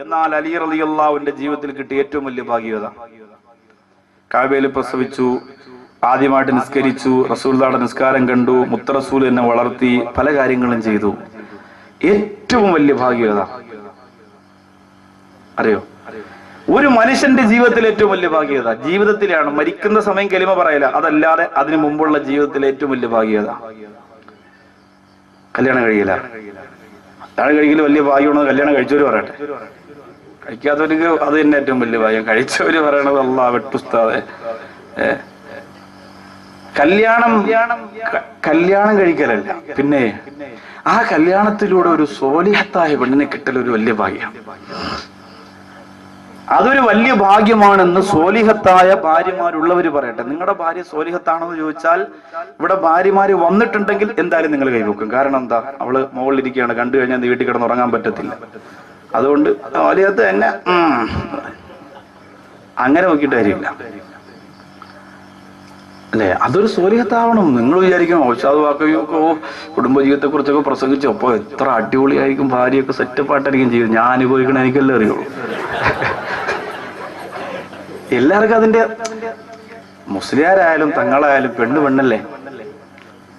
എന്നാൽ അലി റളിയല്ലാഹുവിന്റെ ജീവിതത്തിൽ കിട്ടിയ ഏറ്റവും വലിയ ഭാഗ്യത, കഅബയിൽ പ്രസവിച്ചു, ആദ്യമായിട്ട് നിസ്കരിച്ചു, റസൂലുള്ളാഹിയുടെ നിസ്കാരം കണ്ടു, മുത്ത റസൂൽ എന്നെ വളർത്തി, പല കാര്യങ്ങളും ചെയ്തു. ഏറ്റവും വലിയ ഭാഗ്യത അറിയോ? ഒരു മനുഷ്യന്റെ ജീവിതത്തിൽ ഏറ്റവും വലിയ ഭാഗ്യത ജീവിതത്തിലാണ്. മരിക്കുന്ന സമയം കലിമ പറയില്ല, അതല്ലാതെ അതിനു മുമ്പുള്ള ജീവിതത്തിലെ ഏറ്റവും വലിയ ഭാഗ്യത കല്യാണം കഴിയില്ല. കല്യാണം കഴിക്കൽ വലിയ ഭാഗ്യമാണെന്ന് കല്യാണം കഴിച്ചവര് പറയട്ടെ, കഴിക്കാത്തവർക്ക് അത് തന്നെ ഏറ്റവും വലിയ ഭാഗ്യം. കഴിച്ചവര് പറയണത് അല്ലാഹ് വെട്ടുസ്താദെ. കല്യാണം കഴിക്കലല്ല, പിന്നെ ആ കല്യാണത്തിലൂടെ ഒരു സോലിഹത്തായ പെണ്ണിനെ കിട്ടൽ ഒരു വലിയ ഭാഗ്യം. അതൊരു വലിയ ഭാഗ്യമാണെന്ന് സോലിഹത്തായ ഭാര്യമാരുള്ളവര് പറയട്ടെ. നിങ്ങളുടെ ഭാര്യ സോലിഹത്താണെന്ന് ചോദിച്ചാൽ ഇവിടെ ഭാര്യമാര് വന്നിട്ടുണ്ടെങ്കിൽ എന്തായാലും നിങ്ങൾ കൈവെക്കും. കാരണം എന്താ, അവള് മുകളിലിരിക്കുകയാണ്, കണ്ടു കഴിഞ്ഞാൽ വീട്ടിൽ കിടന്ന് ഉറങ്ങാൻ പറ്റത്തില്ല. അതുകൊണ്ട് സോലിഹത്ത് തന്നെ അങ്ങനെ നോക്കിയിട്ട് കാര്യമില്ല അല്ലെ? അതൊരു സോലിഹത്താവണം. നിങ്ങൾ വിചാരിക്കും ഔഷാദ് വാക്കുകയോ കുടുംബജീവിതത്തെ കുറിച്ചൊക്കെ പ്രസംഗിച്ചപ്പോ എത്ര അടിപൊളിയായിരിക്കും, ഭാര്യയൊക്കെ സെറ്റപ്പായിട്ടായിരിക്കും ചെയ്യും. ഞാൻ അനുഭവിക്കണ എനിക്കല്ലേ അറിയുള്ളൂ. എല്ലാവർക്കും അതിന്റെ, മുസ്ലിയാരായാലും തങ്ങളായാലും പെണ്ണല്ലേ.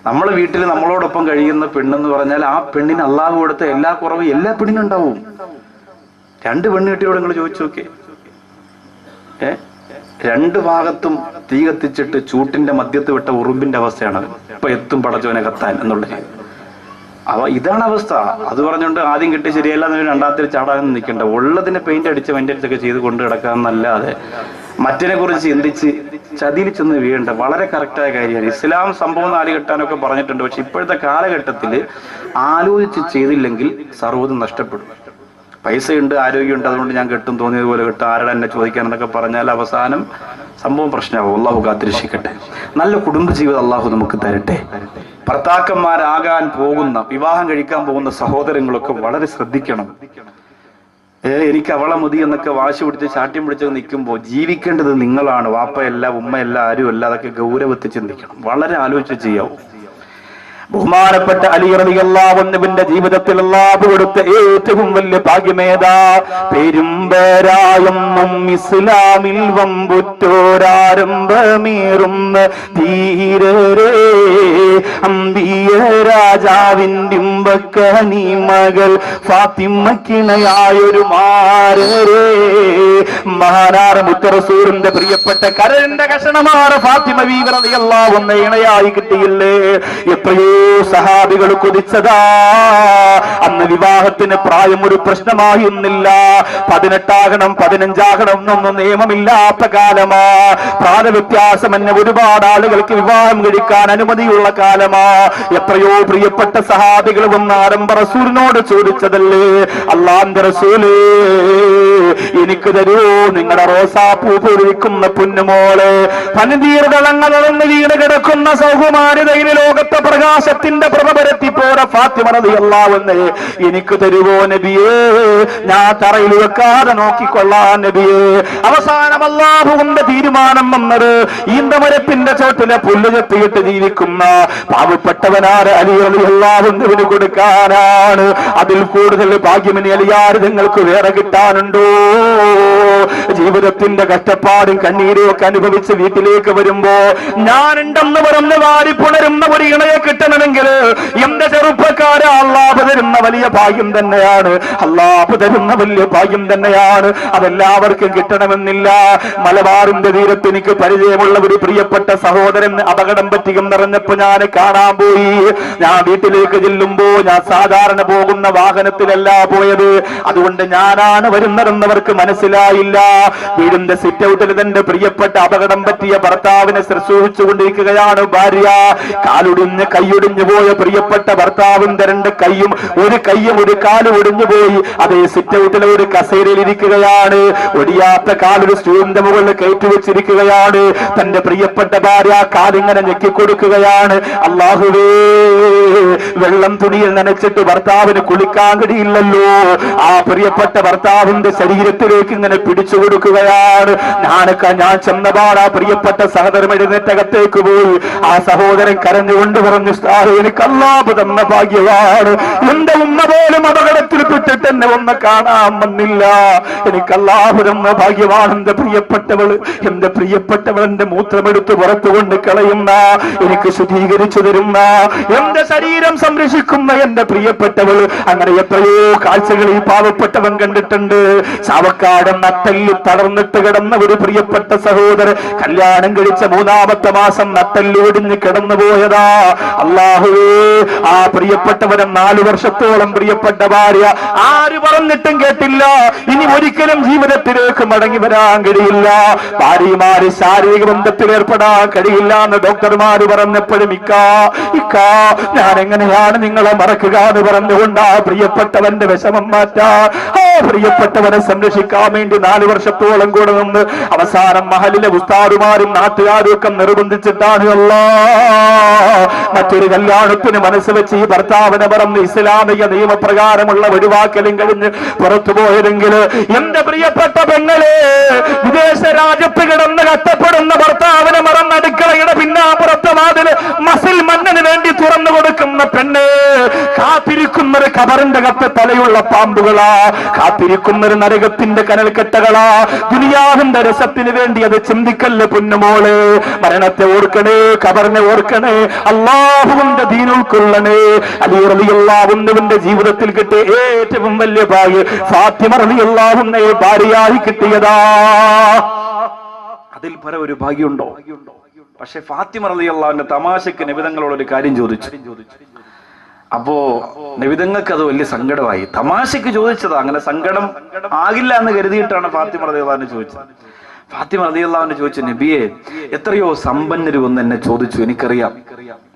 നമ്മളെ വീട്ടിൽ നമ്മളോടൊപ്പം കഴിയുന്ന പെണ്ണെന്ന് പറഞ്ഞാൽ ആ പെണ്ണിന് അള്ളാഹു കൊടുത്ത എല്ലാ കുറവും എല്ലാ പെണ്ണിനും ഉണ്ടാവും. 2 പെണ്ണ് കെട്ടിയോട് നിങ്ങൾ ചോദിച്ചു നോക്കേ, 2 ഭാഗത്തും തീ കത്തിച്ചിട്ട് ചൂട്ടിന്റെ മധ്യത്ത് വിട്ട ഉറുമ്പിന്റെ അവസ്ഥയാണ് ഇപ്പൊ എത്തും പടച്ചോനെ കത്താൻ എന്നുള്ളത്. ഇതാണ് അവസ്ഥ. അത് പറഞ്ഞുകൊണ്ട് ആദ്യം കിട്ടി ശരിയല്ല എന്ന് രണ്ടാമത്തെ ചാടാനൊന്നും നിൽക്കണ്ട. ഉള്ളതിനെ പെയിന്റ് അടിച്ച് മെയിൻ്റെനൻസ് ഒക്കെ ചെയ്ത് കൊണ്ട് കിടക്കാന്നല്ലാതെ മറ്റിനെ കുറിച്ച് ചിന്തിച്ച് ചതിയിൽ ചെന്ന് വീഴേണ്ട. വളരെ കറക്റ്റായ കാര്യമാണ്. ഇസ്ലാം സംഭവം 4 കെട്ടാനൊക്കെ പറഞ്ഞിട്ടുണ്ട്. പക്ഷെ ഇപ്പോഴത്തെ കാലഘട്ടത്തിൽ ആലോചിച്ച് ചെയ്തില്ലെങ്കിൽ സർവ്വതും നഷ്ടപ്പെടും. പൈസയുണ്ട്, ആരോഗ്യമുണ്ട്, അതുകൊണ്ട് ഞാൻ കെട്ടും, തോന്നിയതുപോലെ കെട്ടും, ആരുടെ എന്നെ ചോദിക്കാനെന്നൊക്കെ പറഞ്ഞാൽ അവസാനം സംഭവം പ്രശ്നമാവും. അള്ളാഹു കാത്തിരക്ഷിക്കട്ടെ. നല്ല കുടുംബജീവിതം അള്ളാഹു നമുക്ക് തരട്ടെ. ഭർത്താക്കന്മാരാകാൻ പോകുന്ന, വിവാഹം കഴിക്കാൻ പോകുന്ന സഹോദരങ്ങളൊക്കെ വളരെ ശ്രദ്ധിക്കണം. എനിക്ക് അവളെ മതി എന്നൊക്കെ വാശി പിടിച്ച് ചാട്ടിയും പിടിച്ചൊക്കെ നിൽക്കുമ്പോൾ ജീവിക്കേണ്ടത് നിങ്ങളാണ്. വാപ്പയല്ല, ഉമ്മയല്ല, ആരുമല്ല. അതൊക്കെ ഗൗരവത്തിൽ ചിന്തിക്കണം. വളരെ ആലോചിച്ച് ചെയ്യാവൂ. ബഹുമാനപ്പെട്ട അലി റളിയല്ലാഹു അൻഹുവിന്റെ ജീവിതത്തിൽ അല്ലാഹു കൊടുത്ത ഏറ്റവും വലിയ ഭാഗ്യമേതാ? പെരുമ്പരായൊന്നും ഇസ്ലാമിൽ വമ്പുറ്റോരാരംഭമേറുന്ന ധീരരേ, അമ്പിയ രാജാവിന്റെ ഉമ്പക്കനി മകൾ ഫാത്തിമക്കിണയായൊരു മാരരേ, മഹാനാർ മുത്ത റസൂലിന്റെ പ്രിയപ്പെട്ട കരളിന്റെ കഷണമാർ ഫാത്തിമ ബീവി റളിയല്ലാഹു അൻഹ ഇണയായി കിട്ടിയില്ലേ? എത്രയോ സഹാബികൾ കൊതിച്ചതാ. അന്ന് വിവാഹത്തിന് പ്രായം ഒരു പ്രശ്നമായിരുന്നില്ല. 18 15 എന്നൊന്നും നിയമമില്ലാത്ത കാലമാ. പ്രായവ്യത്യാസം എന്നെ ഒരുപാട് ആളുകൾക്ക് വിവാഹം കഴിക്കാൻ അനുമതിയുള്ള കാലമാ. എത്രയോ പ്രിയപ്പെട്ട സഹാബികൾ വന്ന് ആരംഭ റസൂലിനോട് ചോദിച്ചതല്ലേ, അല്ലാഹുവിന്റെ റസൂലേ എനിക്ക് തരൂ നിങ്ങളുടെ റോസാപ്പൂ പൊഴിക്കുന്ന പൊന്നുമോള്, പനിതീർദളങ്ങളൊന്ന് വീണ് കിടക്കുന്ന സൗകുമാരിതയിലെ ലോകത്തെ പ്രകാശത്തിന്റെ പ്രഭപരത്തിപ്പോടെ ഫാത്തിമ റളിയല്ലാഹു അൻഹ എനിക്ക് തരുവോ നബിയേ? ഞാൻ തറയിൽ വെക്കാതെ നോക്കിക്കൊള്ളാൻ നബിയേ. അവസാനം അല്ലാഹുവിന്റെ തീരുമാനം വന്നത് ഈന്തമരത്തിന്റെ ചോട്ടിലെ പുല്ല് ചെത്തിയിട്ട് ജീവിക്കുന്ന പാവപ്പെട്ടവനാര് അലി റളിയല്ലാഹു അൻഹുവിന് കൊടുക്കാനാണ്. അതിൽ കൂടുതൽ ഭാഗ്യമിനി അലിയാർ നിങ്ങൾക്ക് വേറെ കിട്ടാനുണ്ടോ? ജീവിതത്തിന്റെ കഷ്ടപ്പാടും കണ്ണീരും ഒക്കെ അനുഭവിച്ച് വീട്ടിലേക്ക് വരുമ്പോ ഞാനുണ്ടെന്ന് പറഞ്ഞ് വാരി പുണരുന്ന ഒരു ഇണയെ കിട്ടണമെങ്കിൽ എന്റെ ചെറുപ്പക്കാരെ അല്ലാഹു തരുന്ന വലിയ ഭാഗ്യം തന്നെയാണ്. അല്ലാഹു തരുന്ന വലിയ ഭാഗ്യം തന്നെയാണ്. അതെല്ലാവർക്കും കിട്ടണമെന്നില്ല. മലബാറിന്റെ തീരത്ത് എനിക്ക് പരിചയമുള്ള ഒരു പ്രിയപ്പെട്ട സഹോദരൻ അപകടം പറ്റിയും നിറഞ്ഞപ്പോ ഞാൻ കാണാൻ പോയി. ഞാൻ വീട്ടിലേക്ക് ചെല്ലുമ്പോ ഞാൻ സാധാരണ പോകുന്ന വാഹനത്തിലല്ല പോയത്. അതുകൊണ്ട് ഞാനാണ് വരുന്നതെന്നവർക്ക് മനസ്സിലായില്ല. വീടിന്റെ സിറ്റ് ഔട്ടിൽ തന്റെ പ്രിയപ്പെട്ട അപകടം പറ്റിയ ഭർത്താവിനെ ശുശ്രൂഷിച്ചുകൊണ്ടിരിക്കുകയാണ് ഭാര്യ. കാലൊടിഞ്ഞ് കൈയൊടിഞ്ഞു പോയ പ്രിയപ്പെട്ട ഭർത്താവിന്റെ 2 കൈയും ഒരു കൈയും ഒരു കാലും ഒടിഞ്ഞു പോയി. അതേ സിറ്റ് ഔട്ടിലെ ഒരു കസേരയിൽ ഇരിക്കുകയാണ്. ഒടിയാത്ത കാലൊരു സ്റ്റൂളിന്റെ മുകളിൽ കയറ്റി വെച്ചിരിക്കുകയാണ്. തന്റെ പ്രിയപ്പെട്ട ഭാര്യ കാലിങ്ങനെ ഞെക്കിക്കൊടുക്കുകയാണ്. അല്ലാഹുവേ, വെള്ളം തുണിയിൽ നനച്ചിട്ട് ഭർത്താവിന് കുളിക്കാൻ കഴിയില്ലല്ലോ. ആ പ്രിയപ്പെട്ട ഭർത്താവിന്റെ ശരീരത്തിലേക്ക് ഇങ്ങനെ പിടിച്ചു കൊടുക്കുകയാണ്. ഞാൻ ചെന്നപാട് ആ പ്രിയപ്പെട്ട സഹോദരൻ എഴുന്നേറ്റകത്തേക്ക് പോയി. ആ സഹോദരൻ കരഞ്ഞുകൊണ്ട് പറഞ്ഞു, എനിക്ക് അല്ലാഹു തന്ന ഭാഗ്യമാണ്. എന്റെ ഉമ്മ പോലും അപകടത്തിൽ പെട്ടിട്ട് എന്നെ ഒന്ന് കാണാൻ വന്നില്ല. എനിക്ക് അല്ലാഹു തന്ന ഭാഗ്യമാണ്. എന്റെ പ്രിയപ്പെട്ടവൾ എന്റെ മൂത്രമെടുത്ത് പുറത്തുകൊണ്ട് കളയുന്ന, എനിക്ക് ശുദ്ധീകരിച്ചു തരുന്ന, എന്റെ ശരീരം സംരക്ഷിക്കുന്ന എന്റെ പ്രിയപ്പെട്ടവൾ. അങ്ങനെ എത്രയോ കാഴ്ചകൾ ഈ പാവപ്പെട്ടവൻ കണ്ടിട്ടുണ്ട്. ചാവക്കാട് നട്ടെല്ല് തളർന്നിട്ട് കിടന്ന ഒരു പ്രിയപ്പെട്ട സഹോദരൻ കല്യാണം കഴിച്ച 3-ാമത്തെ മാസം നട്ടെല്ല് ഒടിഞ്ഞ് കിടന്നു പോയതാ. അല്ലാഹുവേ, ആ പ്രിയപ്പെട്ടവന് 4 വർഷത്തോളം പ്രിയപ്പെട്ട ഭാര്യ ആര് പറഞ്ഞിട്ടും കേട്ടില്ല. ഇനി ഒരിക്കലും ജീവിതത്തിലേക്ക് മടങ്ങി വരാൻ കഴിയില്ല. ഭാര്യമാര് ശാരീരിക ബന്ധത്തിൽ ഏർപ്പെടാൻ കഴിയില്ല എന്ന് ഡോക്ടർമാര് പറഞ്ഞപ്പോഴും ഇക്കാ ഞാൻ എങ്ങനെയാണ് നിങ്ങളെ മറക്കുക എന്ന് പറഞ്ഞുകൊണ്ട് ആ പ്രിയപ്പെട്ടവന്റെ വിഷമം മാറ്റാൻ, ആ പ്രിയപ്പെട്ടവനെ സംരക്ഷിക്കാൻ വേണ്ടി 4 വർഷത്തോളം കൂടെ നിന്ന് അവസാനം മഹലിലെ ഉസ്താദുമാരും നാട്ടുകാരും ഒക്കെ നിർബന്ധിച്ചിട്ടാണ് മറ്റൊരു കല്യാണത്തിന് മനസ്സ് വെച്ച് ഈ ഭർത്താവിനെ പറഞ്ഞ് ഇസ്ലാമിക നിയമപ്രകാരമുള്ള ഒഴിവാക്കലും കഴിഞ്ഞ് പുറത്തു പോയതെങ്കിൽ എന്റെ പ്രിയപ്പെട്ട പെങ്ങളെ, വിദേശ രാജ്യത്ത് കിടന്ന് കഷ്ടപ്പെടുന്ന ഭർത്താവിനെ മറന്ന് അടുക്കളയുടെ പിന്നാമ്പുറത്തെ വാതില് മസിൽ മണ്ണിന് വേണ്ടി തുറന്നു കൊടുക്കുന്ന പെണ്ണ്, കാത്തിരിക്കുന്നൊരു ഖബറിന്റെ കത്ത് തലയുള്ള പാമ്പുകളാ, കാത്തിരിക്കുന്നൊരു നരകത്തിന്റെ കനൽക്കെട്ടകളാ. ദുനിയാവിന്റെ രസത്തിന് വേണ്ടി അത് ചിന്തിക്കല്ലേ പൊന്നുമോള്. മരണത്തെ ഓർക്കണേ, ഖബറിനെ ഓർക്കണേ, അല്ലാഹുവിന്റെ ദീൻ ഉൾക്കൊള്ളണേ. അലി റളിയല്ലാഹു അൻഹുവിന്റെ ജീവിതത്തിൽ കിട്ടിയ ഏറ്റവും വലിയ ഭാഗ്യം ഫാത്തിമ റളിയല്ലാഹു അൻഹയെ ഭാര്യയായി കിട്ടിയതാ. അതിൽ പര ഒരു ഭാഗ്യമുണ്ടോ? പക്ഷെ ഫാത്തിമ റളിയല്ലാഹു അൻഹ തമാശക്ക് നബി തങ്ങളോട് ഒരു കാര്യം ചോദിച്ചു. അപ്പോ നബി തങ്ങൾക്ക് അത് വലിയ സങ്കടമായി. തമാശക്ക് ചോദിച്ചതാ, അങ്ങനെ സങ്കടം ആകില്ല എന്ന് കരുതിയിട്ടാണ് ഫാത്തിമ റളിയല്ലാഹു അൻഹ ചോദിച്ചത്. ഫാത്തിമ റളിയല്ലാഹു അൻഹ ചോദിച്ചു, നബിയെ, എത്രയോ സമ്പന്നര് വന്ന് എന്നെ ചോദിച്ചു, എനിക്കറിയാം.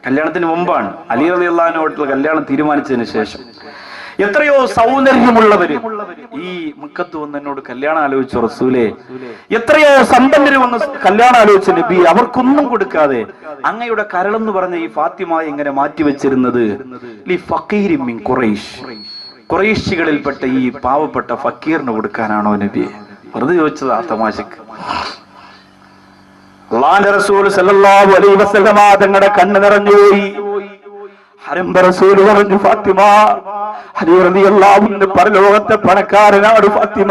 കല്യാണത്തിന് മുമ്പാണ്, അലി റളിയല്ലാഹു അൻഹുമായിട്ടുള്ള കല്യാണം തീരുമാനിച്ചതിന് ശേഷം എത്രയോ സൗന്ദര്യമുള്ളവര് ഈ മക്കത്ത് വന്ന് എന്നോട് കല്യാണം ആലോചിച്ചു റസൂലേ. എത്രയോ സമ്പന്നര് വന്ന് കല്യാണം ആലോചിച്ച നബി, അവർക്കൊന്നും കൊടുക്കാതെ അങ്ങയുടെ കരളെന്ന് പറഞ്ഞ ഈ ഫാത്തിമ ഇങ്ങനെ മാറ്റിവെച്ചിരുന്നത് ലി ഫഖീരി മിൻ ഖുറൈശ്, ഖുറൈശികളിൽപ്പെട്ട ഈ പാവപ്പെട്ട ഫക്കീറിന് കൊടുക്കാനാണോ നബി? വെറുതെ ചോദിച്ചതാ തമാശക്ക്. അല്ലാഹുവിന്റെ റസൂൽ സല്ലല്ലാഹു അലൈഹി വസല്ലമ തങ്ങളുടെ കണ്ണ് നിറഞ്ഞുപോയി. ഹരംബ റസൂൽ പറഞ്ഞു, ഫാത്തിമ, അലി റളിയല്ലാഹു അൻഹു പരലോകത്തെ പണക്കാരനാണ് ഫാത്തിമ.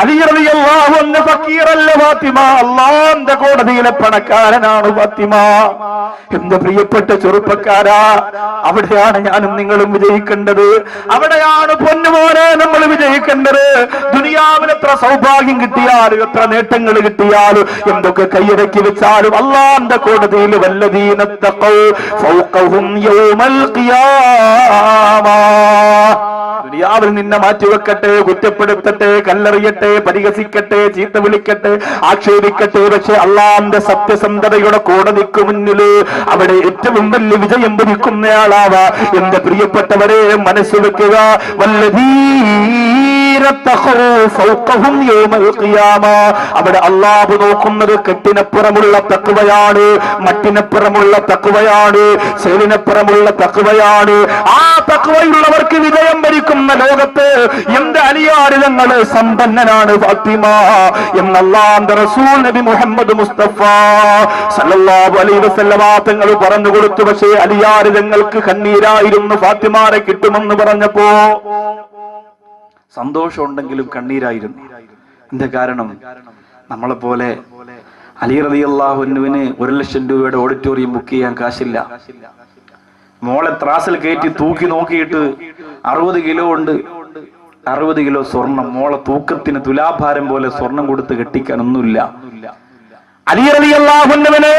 അലി റളിയല്ലാഹു അൻഹു ഫക്കീറല്ല ഫാത്തിമ, അല്ലാഹുവിന്റെ കോടതിയിലെ പണക്കാരനാണ് ഫാത്തിമ. എന്റെ പ്രിയപ്പെട്ട ചെറുപ്പക്കാരാ, അവിടെയാണ് ഞാനും നിങ്ങളും വിജയിക്കേണ്ടത്. അവിടെയാണ് പൊന്നുമോനെ നമ്മൾ വിജയിക്കേണ്ടത്. ദുനിയാവിൽ എത്ര സൗഭാഗ്യം കിട്ടിയാലും എത്ര നേട്ടങ്ങൾ കിട്ടിയാലും എന്തൊക്കെ കൈയടക്കി വെച്ചാലും അല്ലാഹുവിന്റെ കോടതിയിൽ വല്ലദീന തഖൗ ഫൗഖഹും യൗമൽ ഖിയാമ. ദുനിയാവിൽ നിന്നെ മാറ്റിവെക്കട്ടെ, കുറ്റപ്പെടുത്തട്ടെ, കല്ലെറിയട്ടെ, പരിഹസിക്കട്ടെ, ചീത്ത വിളിക്കട്ടെ, ആക്ഷേപിക്കട്ടെ, പക്ഷെ അല്ലാഹുവിന്റെ സത്യസന്ധതയുടെ കോടതിക്ക് മുന്നില് അവിടെ ഏറ്റവും വലിയ വിജയം ഭരിക്കുന്നയാളാവാ. എന്റെ പ്രിയപ്പെട്ടവരെ, മനസ്സ് വെക്കുക, അവിടെ അല്ലാഹു നോക്കുന്നത് കെട്ടിനപ്പുറമുള്ള തഖ്വയാണ്, മറ്റിനപ്പുറമുള്ള തഖ്വയാണ്, ശൈലിനപ്പുറമുള്ള തഖ്വയാണ്. ആ തഖ്വയുള്ളവർക്ക് വിജയം ഭരിക്കുന്ന ലോകത്ത് എന്റെ അലിയാരിതങ്ങള് സമ്പന്നനാണ് ഫാത്തിമ എന്ന് അല്ലാഹുവിന്റെ റസൂൽ നബി മുഹമ്മദ് മുസ്തഫ സല്ലല്ലാഹു അലൈഹി വസല്ലമ തങ്ങൾ പറഞ്ഞു കൊടുത്തു. പക്ഷേ അലിയാരിതങ്ങൾക്ക് കണ്ണീരായിരുന്നു ഫാത്തിമാരെ കിട്ടുമെന്ന് പറഞ്ഞപ്പോ. സന്തോഷമുണ്ടെങ്കിലും കണ്ണീരായിരുന്നു. എന്താ കാരണം? നമ്മളെ പോലെ അലി റളിയല്ലാഹു അൻഹുവിന് 1,00,000 രൂപയുടെ ഓഡിറ്റോറിയം ബുക്ക് ചെയ്യാൻ കാശില്ല. മോളെ ത്രാസിൽ കയറ്റി തൂക്കി നോക്കിയിട്ട് 60 കിലോ ഉണ്ട്, 60 കിലോ സ്വർണം. മോളെ തൂക്കത്തിന് തുലാഭാരം പോലെ സ്വർണം കൊടുത്ത് കെട്ടിക്കാനൊന്നുമില്ല. അലി റളിയല്ലാഹു അൻഹുവിന്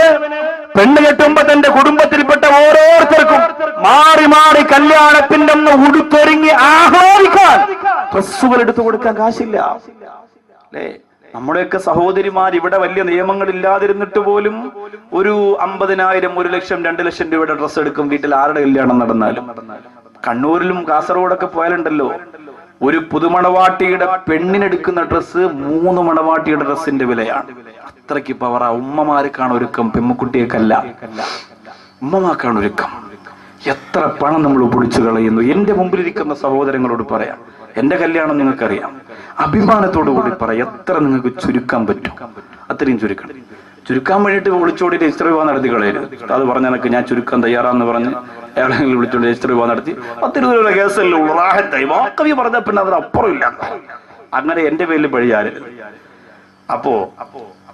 പെണ്ണ് കെട്ടുമ്പോ തന്റെ കുടുംബത്തിൽപ്പെട്ട ഓരോരുത്തർക്കും മാറി മാറി കല്യാണത്തിന്റെ ഒന്ന് ഉടുത്തൊരുങ്ങി ആഹ്ലാദിക്കാൻ ഡ്രസ്സുകൾ എടുത്തു കൊടുക്കാൻ കാശില്ല. അല്ലേ? നമ്മുടെയൊക്കെ സഹോദരിമാർ ഇവിടെ വലിയ നിയമങ്ങൾ ഇല്ലാതിരുന്നിട്ട് പോലും ഒരു 50,000, 1,00,000, 2,00,000 രൂപയുടെ ഡ്രസ്സ് എടുക്കും വീട്ടിൽ ആരുടെ കല്യാണം നടന്നാലും. കണ്ണൂരിലും കാസർഗോഡൊക്കെ പോയാലുണ്ടല്ലോ, ഒരു പുതുമണവാട്ടിയുടെ പെണ്ണിനെടുക്കുന്ന ഡ്രസ്സ് 3 മണവാട്ടിയുടെ ഡ്രസ്സിന്റെ വിലയാണ്. അത്രയ്ക്ക് പവറ. ഉമ്മമാർക്കാണ് ഒരുക്കം, പെമ്മുക്കുട്ടിയേക്കല്ല. ഉമ്മമാർക്കാണ് ഒരുക്കം. എത്ര പണം നമ്മൾ പൊടിച്ചു കളയുന്നു. എന്റെ മുമ്പിലിരിക്കുന്ന സഹോദരങ്ങളോട് പറയാം, എന്റെ കല്യാണം നിങ്ങൾക്കറിയാം. അഭിമാനത്തോടു കൂടി പറയാം, എത്ര നിങ്ങൾക്ക് ചുരുക്കാൻ പറ്റും അത്രയും ചുരുക്കണം. ചുരുക്കാൻ വേണ്ടിയിട്ട് വിളിച്ചോടി രജിസ്റ്റർ വിവാഹം നടത്തി കളയരുത്. അത് പറഞ്ഞ എനിക്ക് ഞാൻ ചുരുക്കാൻ തയ്യാറാന്ന് പറഞ്ഞ് എവിടെയെങ്കിലും വിളിച്ചോണ്ട് രജിസ്റ്റർ വിവാഹം നടത്തി 10 രൂപ കേസല്ലേ ഉള്ളൂ, റാഹത്തായി വാക്കവി പറഞ്ഞ പിന്നെ അതിനപ്പുറം ഇല്ല. അങ്ങനെ എന്റെ പേരിൽ പഴിയാരുത്. അപ്പോ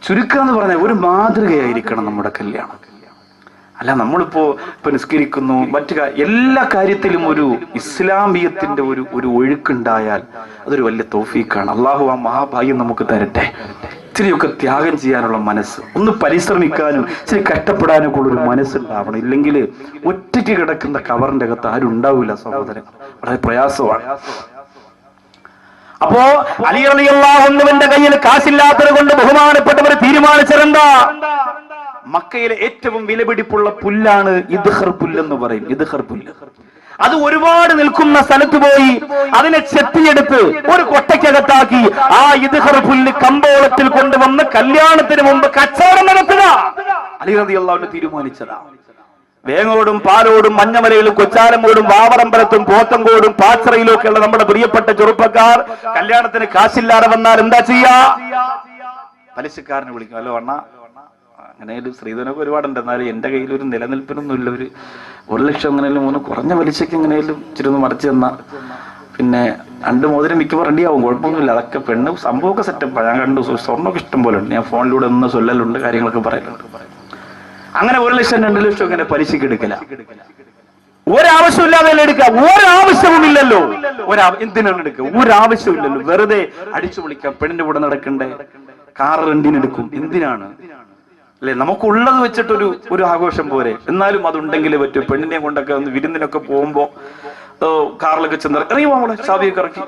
ചുരുക്കാന്ന് പറഞ്ഞ ഒരു മാതൃകയായിരിക്കണം നമ്മുടെ കല്യാണം. അല്ല നമ്മളിപ്പോ നിസ്കരിക്കുന്നു, മറ്റു എല്ലാ കാര്യത്തിലും ഒരു ഇസ്ലാമിയത്തിന്റെ ഒരു ഒഴുക്കുണ്ടായാൽ അതൊരു വലിയ തൗഫീഖാണ്. അള്ളാഹു ആ മഹാഭാഗ്യം നമുക്ക് തരട്ടെ. ഇച്ചിരിയൊക്കെ ത്യാഗം ചെയ്യാനുള്ള മനസ്സ്, ഒന്ന് പരിശ്രമിക്കാനും ഇച്ചിരി കഷ്ടപ്പെടാനും കൂടെ ഒരു മനസ്സുണ്ടാവണം. ഇല്ലെങ്കിൽ ഒറ്റയ്ക്ക് കിടക്കുന്ന കവറിന്റെ അകത്ത് ആരും ഉണ്ടാവില്ല സഹോദരൻ, വളരെ പ്രയാസമാണ്. അപ്പോ അലി റളിയല്ലാഹു അൻഹുവിന്റെ കയ്യിൽ കാശില്ലാത്തത് കൊണ്ട് ബഹുമാനപ്പെട്ടവർ തീരുമാനിച്ചതെന്താ? മക്കയിലെ ഏറ്റവും വിലപിടിപ്പുള്ള പുല്ലാണ് ഇദ്ഖർ പുല്ലെന്ന് പറയും. ഇദ്ഖർ പുല്ല് അത് ഒരുപാട് നിൽക്കുന്ന സ്ഥലത്ത് പോയി അതിനെ ചെത്തിയെടുത്ത് ഒരു കൊട്ടയ്ക്കകത്താക്കി ആ ഇദ്ഖർ പുല്ല് കമ്പോളത്തിൽ കൊണ്ടുവന്ന് കല്യാണത്തിന് മുമ്പ് കച്ചവടം നടത്തുക അലി റളിയല്ലാഹു അൻഹു തീരുമാനിച്ചതാ. വേങ്ങോടും പാലോടും മഞ്ഞമലയിലും കൊച്ചാലമൂടും വാവറമ്പലത്തും പോത്തങ്കോടും പാച്ചറയിലും ഒക്കെയുള്ള നമ്മുടെ പ്രിയപ്പെട്ട ചെറുപ്പക്കാർ കല്യാണത്തിന് കാശില്ലാതെ വന്നാൽ എന്താ ചെയ്യാ? പലിശക്കാരനെ വിളിക്കും. അല്ലോ അണ്ണ, അങ്ങനെ സ്ത്രീധനൊക്കെ ഒരുപാടുണ്ട്, എന്നാലും എന്റെ കയ്യിൽ ഒരു നിലനിൽപ്പിനൊന്നുമില്ല, ഒരു 1 ലക്ഷം എങ്ങനെയും ഒന്ന് കുറഞ്ഞ പലിശക്ക് എങ്ങനെയും ഇച്ചിരി ഒന്ന് മറിച്ച് തന്ന പിന്നെ 2 മോതിരം മിക്കപ്പോൾ റെഡിയാവും, കുഴപ്പമൊന്നുമില്ല. അതൊക്കെ പെണ്ണ് സംഭവമൊക്കെ സെറ്റപ്പാണ്. ഞാൻ കണ്ടു, സ്വർണ്ണമൊക്കെ ഇഷ്ടം പോലെ ഉണ്ട്. ഞാൻ ഫോണിലൂടെ ഒന്ന് ചൊല്ലലുണ്ട്, കാര്യങ്ങളൊക്കെ പറയലുണ്ട്. അങ്ങനെ 1 ലക്ഷം 2 ലക്ഷം ഇങ്ങനെ പലിശക്ക് എടുക്കല. ഒരാവശ്യമില്ലാതെ എടുക്കുക, ഒരാവശ്യവുമില്ലല്ലോ. എന്തിനാണ് എടുക്കുക? ഒരാവശ്യമില്ലല്ലോ. വെറുതെ അടിച്ചു വിളിക്കാം, പെണ്ണിന്റെ കൂടെ നടക്കണ്ടേ, കാർ റെന്റിനെടുക്കും, എന്തിനാണ് അല്ലെ? നമുക്കുള്ളത് വെച്ചിട്ടൊരു ആഘോഷം പോരെ. എന്നാലും അതുണ്ടെങ്കിലേ പറ്റൂ. പെണ്ണിനെ കൊണ്ടൊക്കെ ഒന്ന് വിരുന്നിനൊക്കെ പോകുമ്പോ കാറിലൊക്കെ ചെന്ന് ഇറങ്ങി പോകണേ, ചാവിയൊക്കെ ഇറക്കി.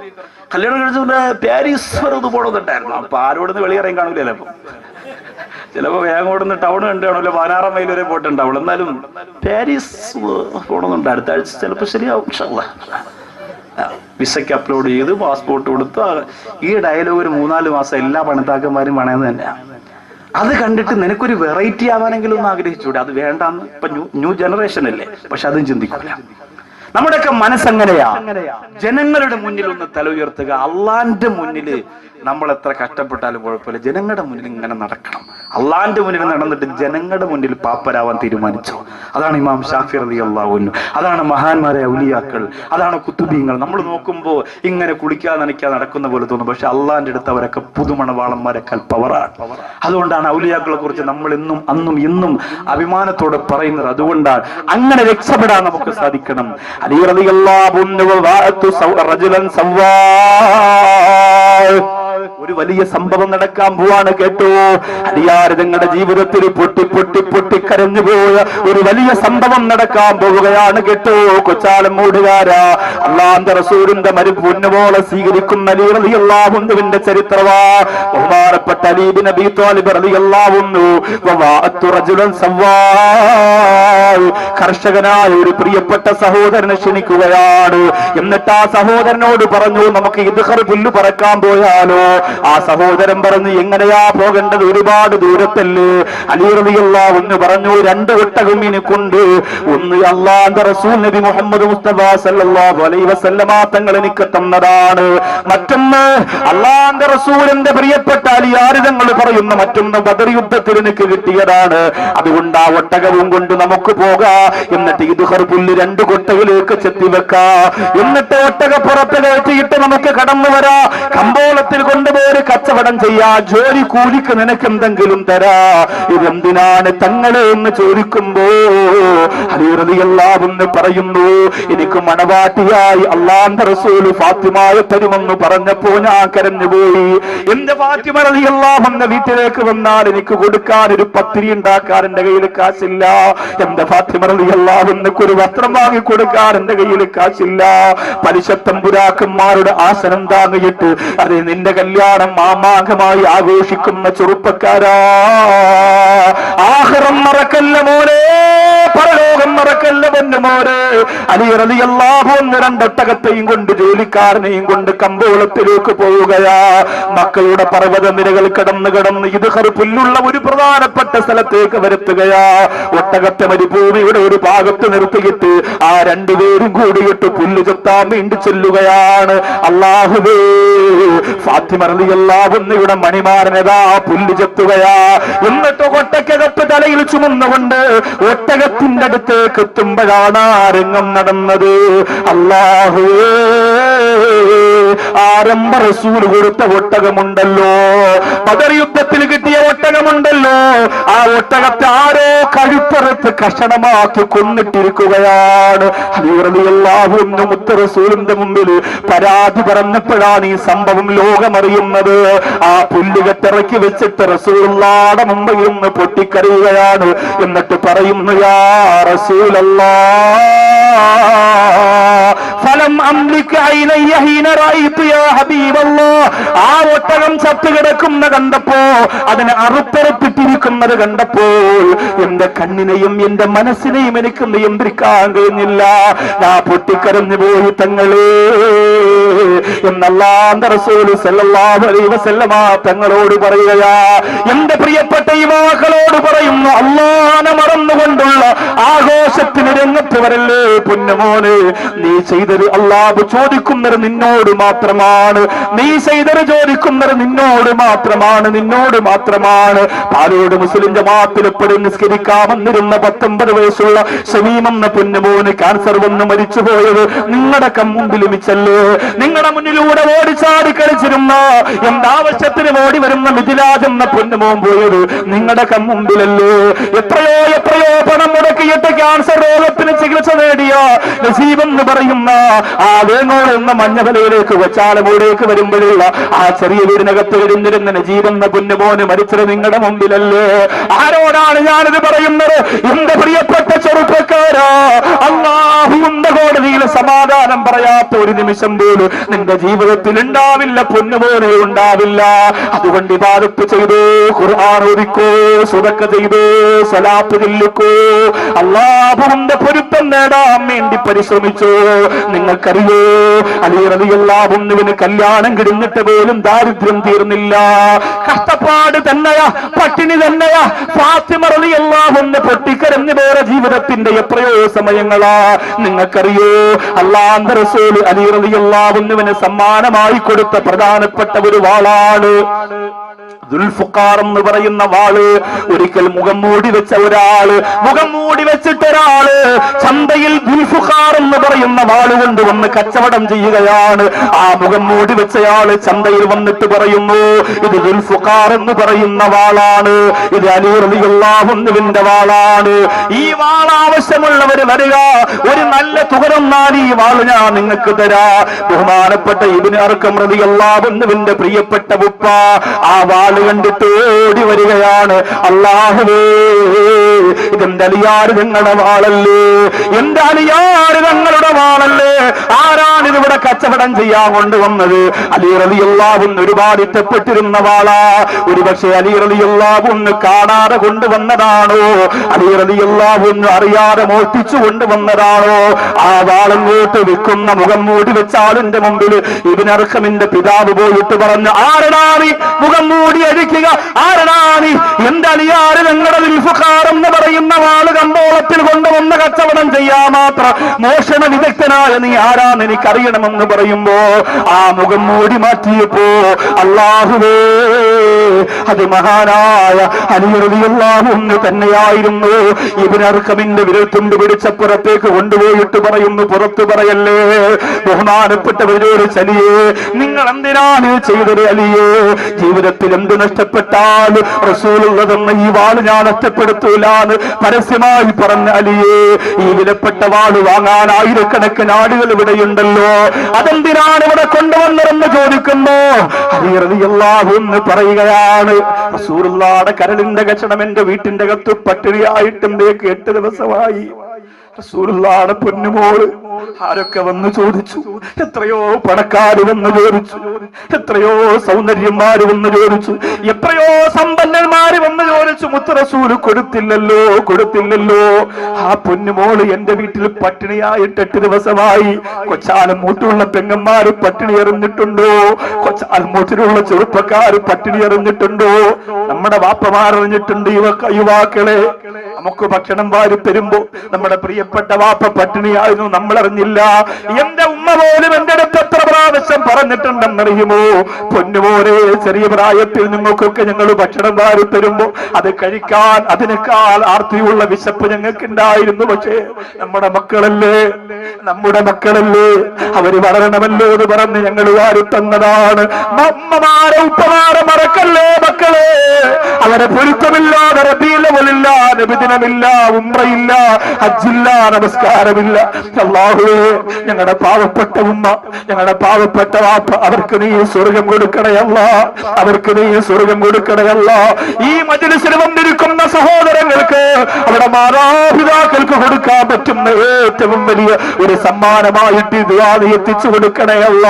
കല്യാണം കഴിച്ചുകൊണ്ട് പാരീസ് വരെ ഒന്ന് പോകണമെന്നുണ്ടായിരുന്നു. അപ്പൊ ആരോടൊന്ന് വെളിയിറങ്ങി കാണൂലല്ലോ. അപ്പൊ ചിലപ്പോ വേഗോടൊന്ന് ടൗൺ കണ്ടാണല്ലോ, 16 മൈൽ വരെ പോയിട്ടുണ്ടാവുള്ളൂ. എന്നാലും പാരീസ് പോകണമെന്നുണ്ട്. അടുത്ത ആഴ്ച ചിലപ്പോ ശരിയാവും. വിസയ്ക്ക് അപ്ലോഡ് ചെയ്ത് പാസ്പോർട്ട് കൊടുത്ത് ഈ ഡയലോഗ് ഒരു 3-4 മാസം എല്ലാ പണിത്താക്കന്മാരും പണയെന്ന് തന്നെയാണ്. അത് കണ്ടിട്ട് നിനക്കൊരു വെറൈറ്റി ആവാനെങ്കിലും ഒന്ന് ആഗ്രഹിച്ചൂടെ? അത് വേണ്ടാന്ന് ഇപ്പൊ ന്യൂ ജനറേഷൻ അല്ലേ, പക്ഷെ അതും ചിന്തിക്കൂല. നമ്മുടെയൊക്കെ മനസ്സെങ്ങനെയാ? ജനങ്ങളുടെ മുന്നിൽ ഒന്ന് തല ഉയർത്തുക. അള്ളാന്റെ മുന്നിൽ നമ്മൾ എത്ര കഷ്ടപ്പെട്ടാലും കുഴപ്പമില്ല, ജനങ്ങളുടെ മുന്നിൽ ഇങ്ങനെ നടക്കണം. അള്ളാന്റെ മുന്നിൽ നടന്നിട്ട് ജനങ്ങളുടെ മുന്നിൽ പാപ്പരാവാൻ തീരുമാനിച്ചു. അതാണ് ഇമാം ഷാഫി റളിയല്ലാഹു അൻഹു, അതാണ് മഹാന്മാരെ ഔലിയാക്കൾ, അതാണ് കുത്തുബീങ്ങൾ. നമ്മൾ നോക്കുമ്പോൾ ഇങ്ങനെ കുളിക്കാതെ നനയ്ക്കാതെ നടക്കുന്ന പോലെ തോന്നും, പക്ഷെ അള്ളാന്റെ അടുത്ത് അവരൊക്കെ പുതുമണവാളന്മാരെക്കാൾ പവറാണ്. അതുകൊണ്ടാണ് ഔലിയാക്കളെ കുറിച്ച് നമ്മൾ എന്നും അന്നും ഇന്നും അഭിമാനത്തോടെ പറയുന്നത്. അതുകൊണ്ടാണ് അങ്ങനെ രക്ഷപ്പെടാൻ നമുക്ക് സാധിക്കണം. അലി റളിയല്ലാഹു അൻഹു റജുലൻ സവ്വാ, ഒരു വലിയ സംഭവം നടക്കാൻ പോവാണ്, കേട്ടോ. അലിയാര് തങ്ങളുടെ ജീവിതത്തിൽ പൊട്ടി കരഞ്ഞുപോയ ഒരു വലിയ സംഭവം നടക്കാൻ പോവുകയാണ്, കേട്ടോ. കൊച്ചാലം മൂടുകാരാ, അല്ലാഹുവിന്റെ റസൂലിന്റെ പൊന്നുപോലെ സ്വീകരിക്കുന്ന അലി റളിയല്ലാഹു അൻഹുവിന്റെ ചരിത്രവാ. ബഹുമാനപ്പെട്ട അലി ഇബ്നു അബീ ത്വാലിബ് റളിയല്ലാഹു അൻഹു വവാഅത്തു റജുലൻ സവ്വാ, കർഷകനായ ഒരു പ്രിയപ്പെട്ട സഹോദരനെ ക്ഷണിക്കുകയാണ്. എന്നിട്ട് ആ സഹോദരനോട് പറഞ്ഞു, നമുക്ക് ഇദ്ഖർ പുല്ല് പറക്കാൻ പോയാലോ? ആ സഹോദരൻ പറഞ്ഞു, എങ്ങനെയാ പോകേണ്ടത്? ഒരുപാട് ദൂരത്തല്ലേ. അലി റളിയല്ലാഹു അൻഹു പറഞ്ഞു, 2 ഒട്ടകം എനിക്കുണ്ട്. ഒന്ന് അല്ലാഹുവിന്റെ റസൂൽ നബി മുഹമ്മദ് മുസ്തഫ സല്ലല്ലാഹു അലൈഹി വസല്ലമ തങ്ങൾ എനിക്ക് തന്നതാണ്. മറ്റൊന്ന് അല്ലാഹുവിന്റെ റസൂലിന്റെ പ്രിയപ്പെട്ട അലിയാർ തങ്ങൾ പറയുന്ന മറ്റൊന്ന് ബദർ യുദ്ധത്തിൽ എനിക്ക് കിട്ടിയതാണ്. അതുകൊണ്ട് ആ ഒട്ടകവും കൊണ്ട് നമുക്ക് പോകാം. എന്നിട്ട് ഇദ്ഖർ പുല്ല് 2 കൊട്ടയിലേക്ക് ചെത്തി വെക്കാം. എന്നിട്ട് ഒട്ടകപ്പുറത്ത് കയറ്റിയിട്ട് നമുക്ക് കടന്നു വരാം. കമ്പോളത്തിൽ കൊണ്ടുപോയി കച്ചവടം ചെയ്യാ, ജോലി കൂലിക്ക് നിനക്ക് എന്തെങ്കിലും തരാ. ഇതെന്തിനാണ് തങ്ങളെ എന്ന് ചോദിക്കുമ്പോ അലി റളിയല്ലാഹു അൻഹു പറയുന്നു, എനിക്ക് മണവാട്ടിയായി അല്ലാഹുവിന്റെ റസൂൽ ഫാത്തിമയെ തരുമെന്ന് പറഞ്ഞപ്പോ ഞാൻ കരഞ്ഞുപോയി. എന്റെ ഫാത്തിമ റളിയല്ലാഹു അൻഹ വീട്ടിലേക്ക് വന്നാൽ എനിക്ക് കൊടുക്കാൻ ഒരു പത്തിരി ഉണ്ടാക്കാൻ എന്റെ കയ്യിൽ കാശില്ല. എന്റെ ഫാത്തിമ റളിയല്ലാഹു അൻഹയ്ക്ക് ഒരു വസ്ത്രം വാങ്ങി കൊടുക്കാൻ എന്റെ കയ്യിൽ കാശില്ല. പലിശത്തമ്പുരാക്കന്മാരുടെ ആസനം താങ്ങിയിട്ട്, അതെ നിന്റെ കല്യാണം മാമാ പതാകമായി ആഘോഷിക്കുന്ന ചെറുപ്പക്കാരാ, ആഖിറം മറക്കല്ല മോനെ, പരലോകം മറക്കല്ല പൊന്നു മോനെ. അലി റളിയല്ലാഹു അൻഹു രണ്ടൊട്ടകത്തെയും കൊണ്ട് ജോലിക്കാരനെയും കൊണ്ട് കമ്പോളത്തിലേക്ക് പോവുകയാ. മക്കയുടെ പർവ്വത നിരകൾ കടന്ന് ഇദ്ഖർ പുല്ലുള്ള ഒരു പ്രധാനപ്പെട്ട സ്ഥലത്തേക്ക് വരുത്തുകയാ. ഒട്ടകത്തെ മരുഭൂമിയുടെ ഒരു ഭാഗത്ത് നിർത്തിയിട്ട് ആ രണ്ടുപേരും കൂടിയിട്ട് പുല്ല് ചെത്താൻ വേണ്ടി ചെല്ലുകയാണ്. അല്ലാഹുവേ, ഫാത്തിമ റളിയല്ലാഹു അൻഹയുടെ മണിമാരനതാ പുല്ല് ചെത്തുകയാ. എന്നിട്ട് ഒട്ടകത്ത് തലയിൽ ചുമന്നുകൊണ്ട് ഒട്ടകത്തിന്റെ അടുത്തേക്ക് എത്തുമ്പോഴാണ് ആ രംഗം നടന്നത്. അല്ലാഹുവേ, ആരംഭ റസൂൽ കൊടുത്ത ഒട്ടകമുണ്ടല്ലോ, ബദർ യുദ്ധത്തിൽ കിട്ടിയ ഒട്ടകമുണ്ടല്ലോ, ആ ഒട്ടകത്തെ ആരോ കഴുപ്പറുത്ത് കഷണമാക്കി കൊന്നിട്ടിരിക്കുകയാണ്. അലി റളിയല്ലാഹു അൻഹു മുത്ത റസൂലിന്റെ മുമ്പിൽ പരാതി പറഞ്ഞപ്പോഴാണ് ഈ സംഭവം ലോകമറിയുന്നത്. ആ പുല്ലുകെട്ടിറക്കി വെച്ചിട്ട് റസൂലുള്ളാഹിയുടെ മുമ്പിൽ നിന്ന് പൊട്ടിക്കരയുകയാണ്. എന്നിട്ട് പറയുന്നു, യാ റസൂലല്ലാഹ്, ഫലം അംലിക ഐനയ്യ ഹീന റഅയ്തു യാ ഹബീബല്ലാഹ്. ആ ഒട്ടകം ചത്തു കിടക്കുന്ന കണ്ടപ്പോ, അതിനെ അറുപ്പറപ്പിട്ടിരിക്കുന്നത് കണ്ടപ്പോൾ എന്റെ കണ്ണിനെയും എന്റെ മനസ്സിനെയും എനിക്ക് നിയന്ത്രിക്കാൻ കഴിഞ്ഞില്ല. ഞാൻ പൊട്ടിക്കരഞ്ഞു പോയി തങ്ങളേ എന്നല്ലാഹുവിന്റെ റസൂൽ സല്ലല്ലാഹു അലൈഹി വസല്ലമ തങ്ങളോട് പറയുകയാ. എന്റെ പ്രിയപ്പെട്ട യുവാക്കളോട് പറയുന്നു, അല്ലാഹനെ മറന്നുകൊണ്ടുള്ള ആഘോഷത്തിന് രംഗത്ത് വരല്ലേ പൊന്നുമോനെ. നീ ചെയ്തത് അല്ലാഹു ചോദിക്കുന്നത് നിന്നോട് മാത്രമാണ്. നീ ചെയ്തത് ചോദിക്കുന്നത് നിന്നോട് മാത്രമാണ്, നിന്നോട് മാത്രമാണ്. പാലോട് മുസ്ലിം ജമാഅത്തിൽ എപ്പോഴും നിസ്കരിക്കാൻ വന്നിരുന്ന 19 വയസ്സുള്ള ഷമീം എന്ന പൊന്നുമോന് ക്യാൻസർ വന്ന് മരിച്ചുപോയത് നിങ്ങളുടെ കൺമുമ്പിൽ മിച്ചല്ലേ. നിങ്ങളുടെ മുന്നിലൂടെ ഓടിച്ചാടി കളിച്ചിരുന്ന എന്താവശ്യത്തിനും ഓടി വരുന്ന മിഥിലാജ് എന്ന പൊന്നുമോൻ പോയത് നിങ്ങളുടെ കൺമുമ്പിലല്ലേ. എത്രയോ പണം മുടക്കിയിട്ട് ക്യാൻസർ രോഗത്തിന് ചികിത്സ നേടിയ നസീബ് എന്ന് പറയുന്ന ആ വേങ്ങോട് എന്ന മഞ്ഞവലയിലേക്ക് വച്ചാലമൂടേക്ക് വരുമ്പോഴുള്ള ആ ചെറിയ വീടിനകത്ത് വരുന്നിരുന്ന നജീബ് എന്ന പൊന്നുമോന് മരിച്ചത് നിങ്ങളുടെ മുമ്പിലല്ലേ. ആരോടാണ് ഞാനിത് പറയുന്നത്? എന്റെ പ്രിയപ്പെട്ട ചെറുപ്പക്കാരാ, അല്ലാഹുവിന്റെ കോടതിയിൽ സമാധാനം പറയാത്ത ഒരു നിമിഷം പോലും നിന്റെ ജീവിതത്തിൽ ഉണ്ടാവില്ല പൊന്നുമോനെ, ഉണ്ടാവില്ല. അതുകൊണ്ട് ഇബാദത്ത് ചെയ്തോ, ഖുർആൻ ഓതിക്കോ, സദഖ ചെയ്തോ, സ്വലാത്ത് ചൊല്ലിക്കോ, അല്ലാഹുവിന്റെ പൊരുത്തം നേടാൻ വേണ്ടി പരിശ്രമിച്ചോ. നിങ്ങൾക്കറിയോ, അലി റളിയല്ലാഹു അൻഹുവിന് കല്യാണം കിടന്നിട്ട് പോലും ദാരിദ്ര്യം തീർന്നില്ല. കഷ്ടപ്പാട് തന്നെയാ, പട്ടിണി തന്നെയാ. ഫാത്തിമ റളിയല്ലാഹു അൻഹ പൊട്ടിക്കരഞ്ഞു പോയ ജീവിതത്തിന്റെ എത്രയോ സമയങ്ങളാ. നിങ്ങൾക്കറിയോ, അല്ലാഹുവിന്റെ റസൂൽ അലി റളിയല്ലാഹു അൻഹുവിന് സമ്മാനമായി കൊടുത്ത പ്രധാനപ്പെട്ട ഒരു വാളാണ് ദുൽഫുഖാർ എന്ന് പറയുന്ന വാള്. ഒരിക്കൽ മുഖം മൂടി വെച്ച ഒരാള്, മുഖം മൂടി വെച്ചിട്ടൊരാള് ചന്തയിൽ ദുൽഫുഖാർ എന്ന് പറയുന്ന വാള് കൊണ്ടുവന്ന് കച്ചവടം ചെയ്യുകയാണ്. ആ മുഖം മൂടി വെച്ചയാള് ചന്തയിൽ വന്നിട്ട് പറയുന്നു, ഇത് ദുൽഫുഖാർ എന്ന് പറയുന്ന വാളാണ്, ഇത് അലി റളിയല്ലാഹു അൻഹുവിന്റെ വാളാണ്. ഈ വാൾ ആവശ്യമുള്ളവര് വരിക, ഒരു നല്ല തുക തന്നാൽ ഈ വാള് ഞാൻ നിങ്ങൾക്ക് തരാ. ബഹുമാനപ്പെട്ട ഇബ്നു അർഖം റളിയല്ലാഹു അൻഹുവിന്റെ പ്രിയപ്പെട്ട ഉപ്പ ആ വാൾ കണ്ടിട്ട് ഓടി വരികയാണ്. അല്ലാഹുവേ, ഇതെന്റെ അലിയാർ ഞങ്ങളുടെ വാളല്ലേ, എന്റെ അലിയാർ ഞങ്ങളുടെ വാളല്ലേ. ആരാണ് ഇതിവിടെ കച്ചവടം ചെയ്യാൻ കൊണ്ടുവന്നത്? അലി റളിയല്ലാഹു അൻഹു ഒരുപാട് ഇഷ്ടപ്പെട്ടിരുന്ന വാളാ. ഒരുപക്ഷെ അലി റളിയല്ലാഹു അൻഹു കാണാതെ കൊണ്ടുവന്നതാണോ, അലി റളിയല്ലാഹു അൻഹു അറിയാതെ മോഷ്ടിച്ചു കൊണ്ടുവന്നതാണോ? ആ വാളങ്ങോട്ട് വിൽക്കുന്ന മുഖം മൂടി വെച്ച ആളിന്റെ മുമ്പിൽ ഇബ്നു അർഖമിന്റെ പിതാവ് പോയിട്ട് പറഞ്ഞു, ആരടാണ് മുഖം മൂടി അഴിക്കുക, ആരടാണ്? എന്റെ അലിയാർ ഞങ്ങളുടെ ദുൽഫുഖാർ എന്ന് പറയുന്ന വാള് കമ്പോളത്തിൽ കൊണ്ടുവന്ന് കച്ചവടം ചെയ്യാൻ മാത്രം മോഷണ വിദഗ്ധനായ നീ ആരാന്ന് എനിക്കറിയണമെന്ന് പറയുമ്പോ ആ മുഖം മൂടി മാറ്റിയപ്പോ അല്ലാഹുവേ, അത് മഹാനായ അലി റളിയല്ലാഹു അൻഹു തന്നെയായിരുന്നു. ഇബ്നു അർഖമിന്റെ വിരൽത്തുണ്ട് പിടിച്ചപ്പുറത്തേക്ക് കൊണ്ടുപോയിട്ട് പറയുന്നു, പുറത്തു പറയല്ലേ. ബഹുമാനപ്പെട്ടവരോട് ചലിയേ, നിങ്ങൾ എന്തിനാണ് ചെയ്തത് അലിയേ? ജീവിതത്തിൽ എന്ത് നഷ്ടപ്പെട്ടാൽ റസൂലുള്ളതെന്ന ഈ വാള് ഞാൻ നഷ്ടപ്പെടുത്തൂലാന്ന് പരസ്യമായി പറഞ്ഞ അലിയേ, ഈ വിലപ്പെട്ട വാള് വാങ്ങാൻ ആയിരക്കണക്കിന് ആളുകൾ ഇവിടെയുണ്ടല്ലോ, അതെന്തിനാണ് ഇവിടെ കൊണ്ടുവന്നതെന്ന് ചോദിക്കുമ്പോ അലി റളിയല്ലാഹു അൻഹു പറയുകയാണ്, റസൂലുള്ളാഹിയുടെ കരളിന്റെ കഷണം എന്റെ വീട്ടിന്റെ അകത്ത് പട്ടിണിയായിട്ടും 8 ദിവസമായി. റസൂലുള്ളാഹിയുടെ പൊന്നുമോള് ആരൊക്കെ വന്ന് ചോദിച്ചു, എത്രയോ പണക്കാര് വന്ന് ചോദിച്ചു, എത്രയോ സൗന്ദര്യന്മാര് വന്ന് ചോദിച്ചു, എത്രയോ സമ്പന്നന്മാര് വന്ന് ചോദിച്ചു, മുത്ത് റസൂല് കൊടുത്തില്ലല്ലോ, കൊടുത്തില്ലല്ലോ. ആ പൊന്നുമോള് എന്റെ വീട്ടിൽ പട്ടിണിയായിട്ട് 8 ദിവസമായി. കൊച്ചാലമൂട്ടിലുള്ള പെങ്ങന്മാര് പട്ടിണി എറിഞ്ഞിട്ടുണ്ടോ? കൊച്ചാലമൂട്ടിലുള്ള ചെറുപ്പക്കാര് പട്ടിണി എറിഞ്ഞിട്ടുണ്ടോ? നമ്മുടെ വാപ്പമാരറിഞ്ഞിട്ടുണ്ട്. യുവാക്കളെ, നമുക്ക് ഭക്ഷണം വാരി തരുമ്പോ നമ്മുടെ പ്രിയപ്പെട്ട വാപ്പ പട്ടിണിയായിരുന്നു, നമ്മളറിഞ്ഞില്ല. എന്റെ ഉമ്മ പോലും എന്റെ അടുത്ത് എത്ര പ്രാവശ്യം പറഞ്ഞിട്ടുണ്ടെന്നറിയുമോ? പൊന്നുപോലെ, ചെറിയ പ്രായത്തിൽ നിങ്ങൾക്കൊക്കെ ഞങ്ങൾ ഭക്ഷണം വാരി തരുമ്പോ അത് കഴിക്കാൻ അതിനേക്കാൾ ആർത്തിയുള്ള വിശപ്പ് ഞങ്ങൾക്ക് ഉണ്ടായിരുന്നു. പക്ഷേ നമ്മുടെ മക്കളല്ലേ, അവര് വളരണമല്ലോ എന്ന് പറഞ്ഞ് ഞങ്ങൾ വാരി തന്നതാണ്. അമ്മമാരെ ഉപ്പമാരെ മറക്കല്ലേ മക്കളെ. അവരെ പൊരുത്തമില്ലാതെ റബീഉൽ നബിദിനമില്ല, ഉംറയില്ല, ഹജ്ജില്ല, നമസ്കാരമില്ല. അല്ലാഹുവേ, ഞങ്ങളുടെ പാവപ്പെട്ട ഉമ്മ, ഞങ്ങളുടെ പാവപ്പെട്ട വാപ്പ, അവർക്ക് നീ സ്വർഗം കൊടുക്കണയല്ല, അവർക്ക് നീ സ്വർഗം കൊടുക്കണയല്ല. ഈ മജ്‌ലിസിൽ വന്നിരിക്കുന്ന സഹോദരങ്ങൾക്ക് അവരുടെ മാതാപിതാക്കൾക്ക് കൊടുക്കാൻ പറ്റുന്ന ഏറ്റവും വലിയ ഒരു സമ്മാനമായിട്ട് ദുആ എത്തിച്ചു കൊടുക്കണയല്ല.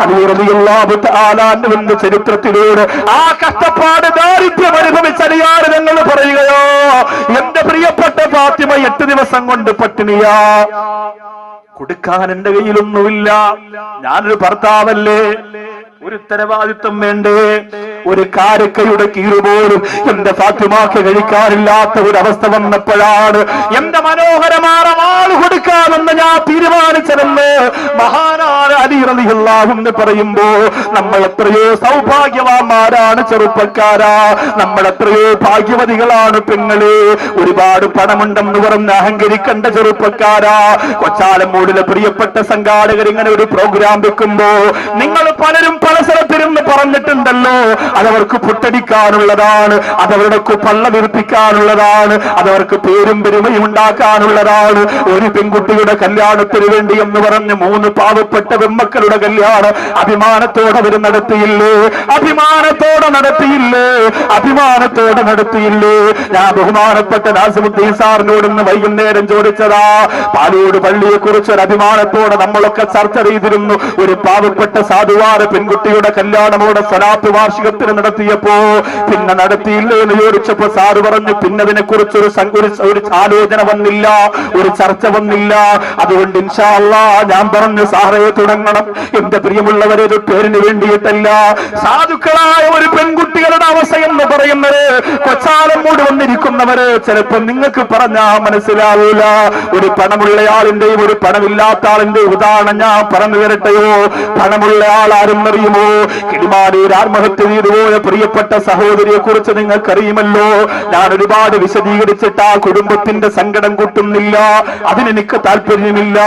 അലി റളിയല്ലാഹു തആല അൻഹുവിന്റെ ചരിത്രത്തിലൂടെ ആ കഷ്ടപ്പാട് ദാരിദ്ര്യം അനുഭവിച്ച അലിയാർ ഞങ്ങൾ പറയുകയോ, എന്റെ പ്രിയപ്പെട്ട ഫാത്തിമ 8 ദിവസം കൊണ്ട് പട്ടിണിയാ, കൊടുക്കാൻ എന്റെ കയ്യിലൊന്നുമില്ല. ഞാനൊരു ഭർത്താവല്ലേ, ഒരു ഉത്തരവാദിത്വം വേണ്ടേ? ഒരു കാരക്കയുടെ കീറ് പോലും എന്റെ ഫാത്തിമാക്ക് കഴിക്കാനില്ലാത്ത ഒരു അവസ്ഥ വന്നപ്പോഴാണ് എന്റെ മനോഹരമായ വാൾ കൊടുക്കാമെന്ന് ഞാൻ തീരുമാനിച്ചതെന്ന് മഹാനായ അലി റളിയല്ലാഹു അൻഹു പറയുമ്പോ, നമ്മൾ എത്രയോ സൗഭാഗ്യവാന്മാരാണ് ചെറുപ്പക്കാരാ, നമ്മൾ എത്രയോ ഭാഗ്യവതികളാണ് പെങ്ങളെ. ഒരുപാട് പണമുണ്ടെന്ന് പറഞ്ഞ് അഹങ്കരിക്കേണ്ട ചെറുപ്പക്കാരാ. കൊച്ചാലമൂടിലെ പ്രിയപ്പെട്ട സംഘാടകർ ഇങ്ങനെ ഒരു പ്രോഗ്രാം വെക്കുമ്പോ നിങ്ങൾ പലരും പല സ്ഥലത്തിരുന്ന് പറഞ്ഞിട്ടുണ്ടല്ലോ, അതവർക്ക് പുട്ടടിക്കാനുള്ളതാണ്, അതവരുടെ പള്ള വിർപ്പിക്കാനുള്ളതാണ്, അതവർക്ക് പേരും പെരുമയും ഉണ്ടാക്കാനുള്ളതാണ്. ഒരു പെൺകുട്ടിയുടെ കല്യാണത്തിന് വേണ്ടി എന്ന് പറഞ്ഞ് 3 പാവപ്പെട്ട പെൺമക്കളുടെ കല്യാണം അഭിമാനത്തോടെ അവർ നടത്തിയില്ലേ, അഭിമാനത്തോടെ നടത്തിയില്ലേ, അഭിമാനത്തോടെ നടത്തിയില്ലേ. ഞാൻ ബഹുമാനപ്പെട്ട നാസിമുദ്ദീൻ സാറിനോട് ഇന്ന് വൈകുന്നേരം ചോദിച്ചതാ, പാലോട് പള്ളിയെ കുറിച്ച് ഒരു അഭിമാനത്തോടെ നമ്മളൊക്കെ ചർച്ച ചെയ്തിരുന്നു. ഒരു പാവപ്പെട്ട സാധുവാര പെൺകുട്ടിയുടെ കല്യാണമോടെ സ്വലാത്ത് വാർഷികത്തിന് നടത്തിയപ്പോ പിന്നെ നടത്തിയില്ലേ എന്ന് ചോദിച്ചപ്പോ സാറ് പറഞ്ഞു, പിന്നെ അതിനെ കുറിച്ച് ഒരു ആലോചന വന്നില്ല, ഒരു ചർച്ച വന്നില്ല. അതുകൊണ്ട് ഇൻഷാ അല്ലാഹ് ഞാൻ പറഞ്ഞു, സാറേ തുടങ്ങണം. എന്റെ പ്രിയമുള്ളവരെ, ഒരു പേരിന് വേണ്ടിയിട്ടല്ല. സാധുക്കളായ ഒരു പെൺകുട്ടികളുടെ അവസ്ഥ എന്ന് പറയുന്നത്, കൊച്ചാലമൂട് വന്നിരിക്കുന്നവര് ചിലപ്പോ നിങ്ങൾക്ക് പറഞ്ഞാ മനസ്സിലാവൂല. ഒരു പണമുള്ളയാളിന്റെയും ഒരു പണമില്ലാത്ത ആളിന്റെയും ഉദാഹരണം ഞാൻ പറഞ്ഞു തരട്ടെയോ? പണമുള്ള ആൾ ആരെന്നറിയുമോ? കിളിമാനൂർ ആത്മഹത്യ ചെയ്തുപോയ പ്രിയപ്പെട്ട സഹോദരിയെ കുറിച്ച് നിങ്ങൾക്കറിയുമല്ലോ. ഞാൻ ഒരുപാട് വിശദീകരിച്ചിട്ട് ആ കുടുംബത്തിന്റെ സങ്കടം കൂട്ടുന്നില്ല, അതിനെനിക്ക് താല്പര്യമില്ല.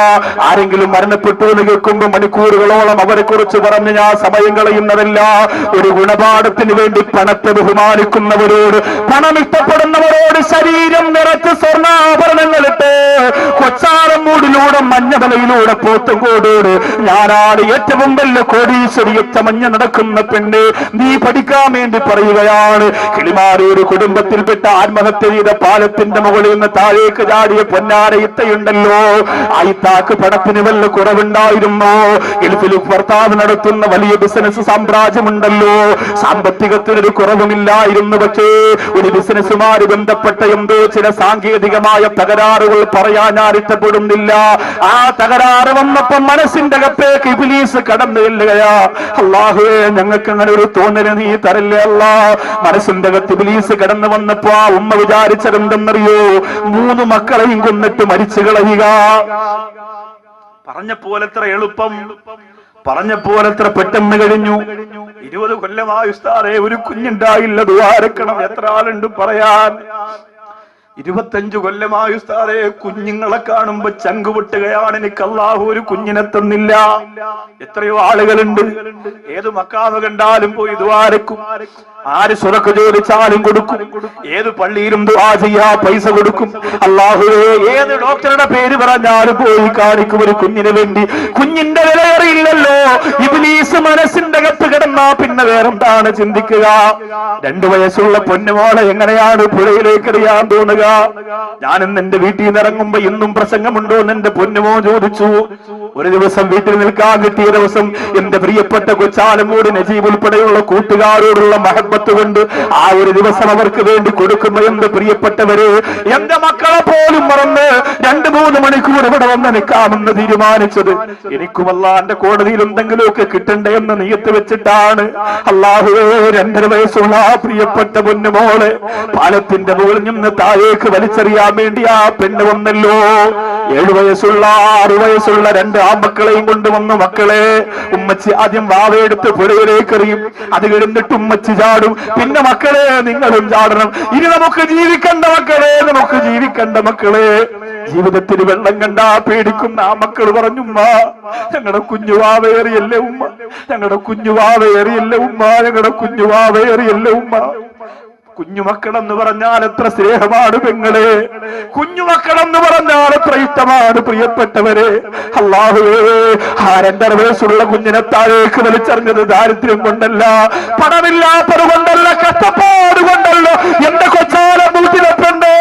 ആരെങ്കിലും മരണപ്പെട്ടു എന്ന് കേൾക്കുമ്പോൾ മണിക്കൂറുകളോളം അവരെ കുറിച്ച് പറഞ്ഞ് ഞാൻ സമയം കളയുന്നതല്ല. ഒരു ഗുണപാഠത്തിന് വേണ്ടി പണത്തെ ബഹുമാനിക്കുന്നവരോട്, പണം ഇഷ്ടപ്പെടുന്നവരോട് ശരീരം നിറച്ച് സ്വർണ്ണാഭരണങ്ങളിട്ട് കൊച്ചാലമൂടിലൂടെ മഞ്ഞമലയിലൂടെ പോത്തുംകോടോട് ഞാനാണ് ഏറ്റവും വലിയ കോടീശ്വരിയൊച്ച മഞ്ഞ നടക്കുന്ന പെണ്ണ്, നീ പഠിക്കാൻ വേണ്ടി പറയുകയാണ്. കിളിമാനൂർ കുടുംബത്തിൽപ്പെട്ട ആത്മഹത്യ ചെയ്ത പാലത്തിന്റെ മുകളിൽ നിന്ന് താഴേക്ക് ചാടിയ പൊന്നാരയിത്തയുണ്ടല്ലോ, ആ ഇത്താക്ക് പണത്തിന് വല്ല കുറവുണ്ടായിരുന്നോ? ഗൾഫിൽ ഭർത്താവ് നടത്തുന്ന വലിയ ബിസിനസ് സാമ്രാജ്യമുണ്ടല്ലോ, സാമ്പത്തികത്തിനൊരു കുറവുമില്ലായിരുന്നു. പക്ഷേ ഒരു ബിസിനസ്സുമായി ബന്ധപ്പെട്ട എന്തോ ചില സാങ്കേതികമായ തകരാറുകൾ പറയാൻ ഞാൻ ഇഷ്ടപ്പെടുന്നില്ല. ആ തകരാറ് വന്നപ്പോ മനസ്സിന്റെ അകത്തേക്ക് ഇബ്ലീസ് കടന്നു ചെല്ലുകയാ. അല്ലാഹുവേ, ഞങ്ങൾക്ക് അങ്ങനെ ഒരു തോന്നല് നീ തരല്ലേ അല്ലാ. മനസ്സിന്റെ അകത്ത് ഇബ്ലീസ് കടന്നു വന്നപ്പോ ആ ഉമ്മ വിചാരിച്ചതെന്തെന്നറിയോ? 3 മക്കളെയും കൊന്നിട്ട് മരിച്ചു കളയുക. പറഞ്ഞ പോലെത്ര എളുപ്പം, പറഞ്ഞ പോലെത്ര പെട്ടെന്ന് കഴിഞ്ഞു. 20 കൊല്ലമായി ഉസ്താദേ ഒരു കുഞ്ഞുണ്ടായില്ല, ദുആരക്കണം. എത്ര ആളുണ്ട് പറയാൻ? 25 കൊല്ലമായി ഉസ്താദേ കുഞ്ഞുങ്ങളെ കാണുമ്പോ ചങ്കുപൊട്ടുകയാണ്. എനിക്ക് അല്ലാഹു ഒരു കുഞ്ഞിനെ തന്നില്ല. എത്രയോ ആളുകളുണ്ട്, ഏത് മക്കാമ കണ്ടാലും പോയി ദുആരക്കും. ആര് സ്വതക്ക ചോദിച്ചാലും കൊടുക്കും, ഏത് പള്ളിയിലും ദുആ ചെയ്യാ പൈസ കൊടുക്കും. അല്ലാഹുവേ, ഏത് ഡോക്ടറുടെ പേര് പറഞ്ഞാലും പോയി കാണിക്കും ഒരു കുഞ്ഞിന് വേണ്ടി. കുഞ്ഞിന്റെ വിലയേറിയില്ലല്ലോ. ഇബ്ലീസ് മനസ്സിന്റെ അകത്ത് കിടന്നാ പിന്നെ വേറെന്താണ് ചിന്തിക്കുക? 2 വയസ്സുള്ള പൊന്നുമോളെ എങ്ങനെയാണ് പുഴയിലേക്ക് എറിയാൻ തോന്നുക? ഞാനിന്ന് എന്റെ വീട്ടിൽ നിന്ന് ഇറങ്ങുമ്പോ ഇന്നും പ്രസംഗമുണ്ടോ എന്ന് എന്റെ പൊന്നുമോ ചോദിച്ചു. ഒരു ദിവസം വീട്ടിൽ നിൽക്കാൻ കിട്ടിയ ദിവസം എന്റെ പ്രിയപ്പെട്ട കൊച്ചാലമൂട് നജീബ് ഉൾപ്പെടെയുള്ള കൂട്ടുകാരോടുള്ള മഹബത്ത് കൊണ്ട് ആ ഒരു ദിവസം അവർക്ക് വേണ്ടി കൊടുക്കുമ്പോ എന്റെ പ്രിയപ്പെട്ടവര്, എന്റെ മക്കളെ പോലും മറന്ന് 2-3 മണിക്കൂർ ഇവിടെ വന്ന് നിൽക്കാമെന്ന് തീരുമാനിച്ചത് എനിക്കും അല്ലാഹുവിന്റെ കോടതിയിൽ എന്തെങ്കിലുമൊക്കെ കിട്ടണ്ടേ എന്ന് നിയത്ത് വെച്ചിട്ടാണ്. അല്ലാഹുവേ, 2.5 വയസ്സുള്ള ആ പ്രിയപ്പെട്ട പൊന്നുമോളെ പാലത്തിന്റെ മുകളിൽ നിന്ന് താഴേക്ക് വലിച്ചെറിയാൻ വേണ്ടി ആ പെണ്ണ് വന്നല്ലോ. 7 വയസ്സുള്ള 6 വയസ്സുള്ള 2 ആൺമക്കളെയും കൊണ്ടുവന്നു. മക്കളെ, ഉമ്മച്ചി ആദ്യം വാവയെടുത്ത് പുഴയിലേക്ക് എറിയും, അത് കഴിഞ്ഞിട്ട് ഉമ്മച്ചി ചാടും, പിന്നെ മക്കളെ നിങ്ങളും ചാടണം. ഇനി നമുക്ക് ജീവിക്കണ്ട മക്കളെ, നമുക്ക് ജീവിക്കണ്ട മക്കളെ. ജീവിതത്തിൽ വെള്ളം കണ്ടാ പേടിക്കുന്ന ആ മക്കൾ പറഞ്ഞു, ഉമ്മ ഞങ്ങളുടെ കുഞ്ഞുവാവേറിയല്ലേ ഉമ്മ, ഞങ്ങളുടെ കുഞ്ഞുവാവേറിയല്ലേ ഉമ്മ, ഞങ്ങളുടെ കുഞ്ഞുവാവേറിയല്ലേ ഉമ്മ. കുഞ്ഞുമക്കളെന്ന് പറഞ്ഞാൽ എത്ര സ്നേഹമാണ് പെങ്ങളെ, കുഞ്ഞുമക്കളെന്ന് പറഞ്ഞാൽ എത്ര ഇഷ്ടമാണ് പ്രിയപ്പെട്ടവരെ. അല്ലാഹുവേ, ആ 2.5 വയസ്സുള്ള കുഞ്ഞിനെ താഴേക്ക് വലിച്ചെറിഞ്ഞത് ദാരിദ്ര്യം കൊണ്ടല്ല, പണമില്ലാത്തത് കൊണ്ടല്ല, കഷ്ടപ്പാട് കൊണ്ടല്ല. എന്റെ കൊച്ചാല മൂട്ടിലെപ്പുണ്ടോ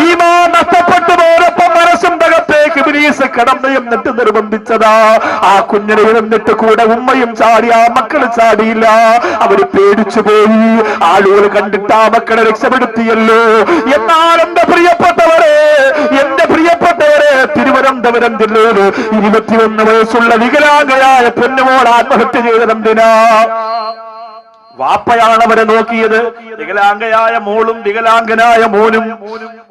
ഈമാൻ നഷ്ടപ്പെട്ടു പോയപ്പോ മനസ്സിന്റെ അകത്തേക്ക് ഇബ്ലീസ് കടന്നു എന്നിട്ട് നിർബന്ധിച്ചതാ. ആ കുഞ്ഞിനെ ഇഴന്നിട്ട് കൂടെ ഉമ്മയും ചാടി, ആ മക്കള് ചാടിയില്ല. അവര് പേടിച്ചു പോയി. ആളുകൾ കണ്ടിട്ട് ആ മക്കളെ രക്ഷപ്പെടുത്തിയല്ലോ. എന്നാൽ എന്റെ പ്രിയപ്പെട്ടവരെ, തിരുവനന്തപുരം ജില്ലയില് 21 വയസ്സുള്ള വികലാംഗയായ പെണ്ണുമോൾ ആത്മഹത്യ ചെയ്തതെന്തിനാ? വാപ്പയാണ് അവരെ നോക്കിയത്. വികലാംഗയായ മോളും വികലാംഗനായ മോനും.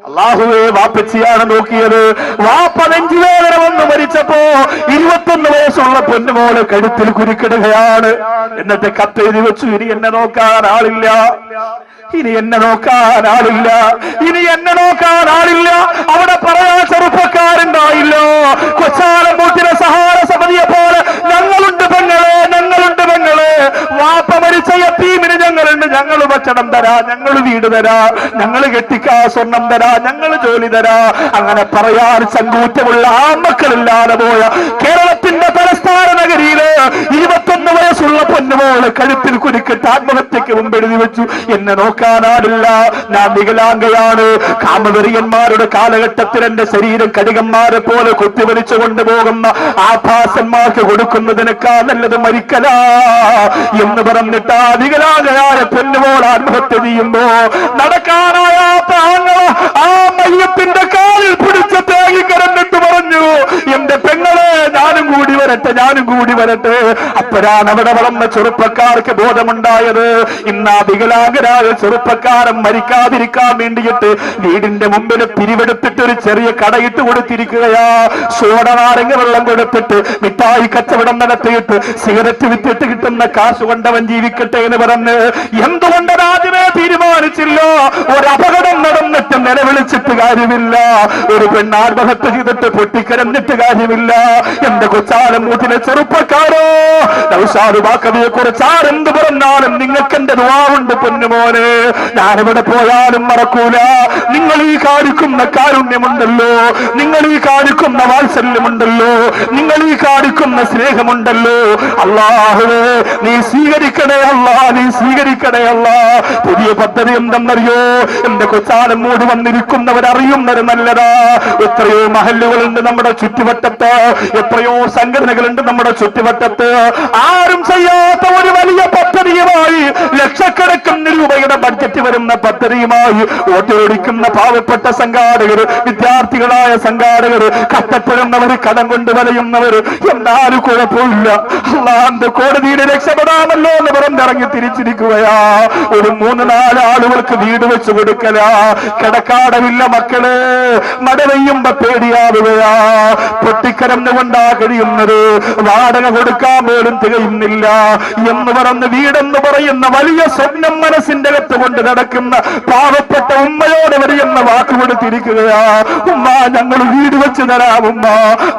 അല്ലാഹുവേ, വാപ്പച്ചിയാണ് നോക്കിയത്. വാപ്പ നെഞ്ചുവേദന വന്ന് മരിച്ചപ്പോ 21 വയസ്സുള്ള പൊന്നുമോള് കഴുത്തിൽ കുരുക്കിടുകയാണ്. എന്നിട്ട് കത്തെഴുതി വെച്ചു, ഇനി എന്നെ നോക്കാൻ ആളില്ല, ഇനി എന്നെ നോക്കാൻ ആളില്ല, ഇനി എന്നെ നോക്കാൻ ആളില്ല. അവിടെ പറയാൻ ചെറുപ്പക്കാരുണ്ടായില്ലോ. കൊച്ചാലമ്പൂട്ടിലെ സഹാര സമിതിയെ പോലെ ഞങ്ങളുണ്ട് പെങ്ങളെ, ഞങ്ങളുണ്ട് പെങ്ങളെ. വാപ്പ മരിച്ച യതീമിന് ഞങ്ങളുണ്ട്, ഞങ്ങൾ ഭക്ഷണം തരാ, ഞങ്ങൾ വീട് തരാ, ഞങ്ങൾ കെട്ടിക്കാ സ്വർണം തരാ, ഞങ്ങൾ ജോലി തരാ. അങ്ങനെ പറയാൻ ചങ്കൂറ്റമുള്ള ആൺമക്കളില്ലാതെ പോയ കേരളത്തിന്റെ തലസ്ഥാന നഗരിയില് 21 വയസ്സുള്ള പൊന്നുമോള് കഴുത്തിൽ കുരുക്കിട്ട് ആത്മഹത്യക്ക് മുമ്പ് എഴുതി വെച്ചു, എന്നെ നോക്കാനാടില്ല, ഞാൻ വികലാംഗയാണ്. കാമവെറിയന്മാരുടെ കാലഘട്ടത്തിൽ എന്റെ ശരീരം കടികന്മാരെ പോലെ കുത്തിവലിച്ചു കൊണ്ടുപോകുന്ന ആഭാസന്മാർക്ക് കൊടുക്കുന്നതിനേക്കാൾ നല്ലത് മരിക്കലാ എന്ന് പറഞ്ഞിട്ട് ആ വികലാംഗയായ പെണ്ണുമോൾ ആത്മഹത്യ ചെയ്യുമ്പോ നടക്കാനായാത്ത ആ മയ്യത്തിന്റെ കാലിൽ പിടിച്ച് തേങ്ങി കരന്നിട്ട് പറഞ്ഞു, എന്റെ പെങ്ങളെ ഞാനും കൂടി വരട്ടെ, ഞാനും കൂടി വരട്ടെ. അപ്പോഴാണ് അവിടെ വളർന്ന ചെറുപ്പക്കാർക്ക് ബോധമുണ്ടായത്. ഇന്ന് ആ വികലാംഗരായ ചെറുപ്പക്കാരൻ മരിക്കാതിരിക്കാൻ വേണ്ടിയിട്ട് വീടിന്റെ മുമ്പിൽ പിരിവെടുത്തിട്ട് ഒരു ചെറിയ കടയിട്ട് കൊടുത്തിരിക്കുകയാ. സോഡ നാരങ്ങ വെള്ളം കൊടുത്തിട്ട് മിഠായി കച്ചവടം നടത്തിയിട്ട് സിഗരറ്റ് വിറ്റിട്ട് കിട്ടുന്ന കാശ് കൊണ്ടവൻ ജീവിക്കട്ടെ എന്ന് പറഞ്ഞ് എന്തുകൊണ്ട് ആദ്യമേ തീരുമാനിച്ചില്ല? ഒരു അപകടം നടന്നിട്ട് നിലവിളിച്ചിട്ട് കാര്യമില്ല, ഒരു പെണ്ണ് ആത്മഹത്യ ചെയ്തിട്ട് പൊട്ടിക്കരഞ്ഞിട്ട് കാര്യമില്ല. എന്റെ കൊച്ചാലമൂട്ടിലെ ചെറുപ്പക്കാരോ, നൗഷാദുബാക്കവിയെ കുറിച്ച് ആരെന്ത് പറഞ്ഞാലും നിങ്ങൾക്ക് എന്റെ ദുആവുണ്ട് പൊന്നുമോനെ. ഞാനിവിടെ പോയാലും മറക്കൂല. നിങ്ങൾ ഈ കാണിക്കുന്ന കാരുണ്യമുണ്ടല്ലോ, നിങ്ങൾ ഈ കാണിക്കുന്ന വാത്സല്യമുണ്ടല്ലോ, നിങ്ങൾ ഈ കാണിക്കുന്ന സ്നേഹമുണ്ടല്ലോ. അല്ലാഹുവേ, നീ സ്വീകരിക്കണേ അല്ലാ, നീ സ്വീകരിക്കണേ അല്ലാ. പുതിയ പദ്ധതി എന്തെന്നറിയോ? എന്റെ കൊച്ചാലമൂട് വന്നിരിക്കുന്നവരറിയുന്നത് നല്ലതാ. എത്രയോ മഹല്ലുകളുണ്ട് നമ്മുടെ ചുറ്റുവട്ടത്ത്, എത്രയോ സംഘടനകളുണ്ട് നമ്മുടെ ചുറ്റുവട്ടത്ത്. ആരും ചെയ്യാത്ത ഒരു വലിയ പദ്ധതിയുമായി, ലക്ഷക്കണക്കിന് രൂപയുടെ ബഡ്ജറ്റ് വരുന്ന പദ്ധതിയുമായി ഓട്ടോടിക്കുന്ന പാവപ്പെട്ട സംഘാടകർ, വിദ്യാർത്ഥികളായ സംഘാടകർ, കഷ്ടപ്പെടുന്നവർ, കടം കൊണ്ട് വലയുന്നവർ. എന്നാലും കുഴപ്പമില്ല, അല്ലാഹുവിന്റെ കോടതിയിൽ രക്ഷപ്പെടാമല്ലോ എന്ന് പറഞ്ഞിറങ്ങി തിരിച്ചിരിക്കുകയാ. ഒരു 3-4 ആളുകൾക്ക് വീട് വെച്ച് കൊടുക്കലാ. കിടക്കാടമില്ല മക്കള്, മഴ പെയ്യുമ്പോ പേടിയാവുകയാ. പൊട്ടിക്കരന്നുകൊണ്ടാ കഴിയുന്നത്, വാടക കൊടുക്കാൻ പോലും തികയുന്നില്ല എന്ന് പറഞ്ഞ് വീടെന്ന് പറയുന്ന വലിയ സ്വപ്നം മനസ്സിന്റെ അകത്ത് കൊണ്ട് നടക്കുന്ന പാവപ്പെട്ട ഉമ്മയോട് വരെയെന്ന വാക്ക് കൊടുത്തിരിക്കുകയാ. ഉമ്മ, ഞങ്ങൾ വീട് വെച്ച് തരാം ഉമ്മ.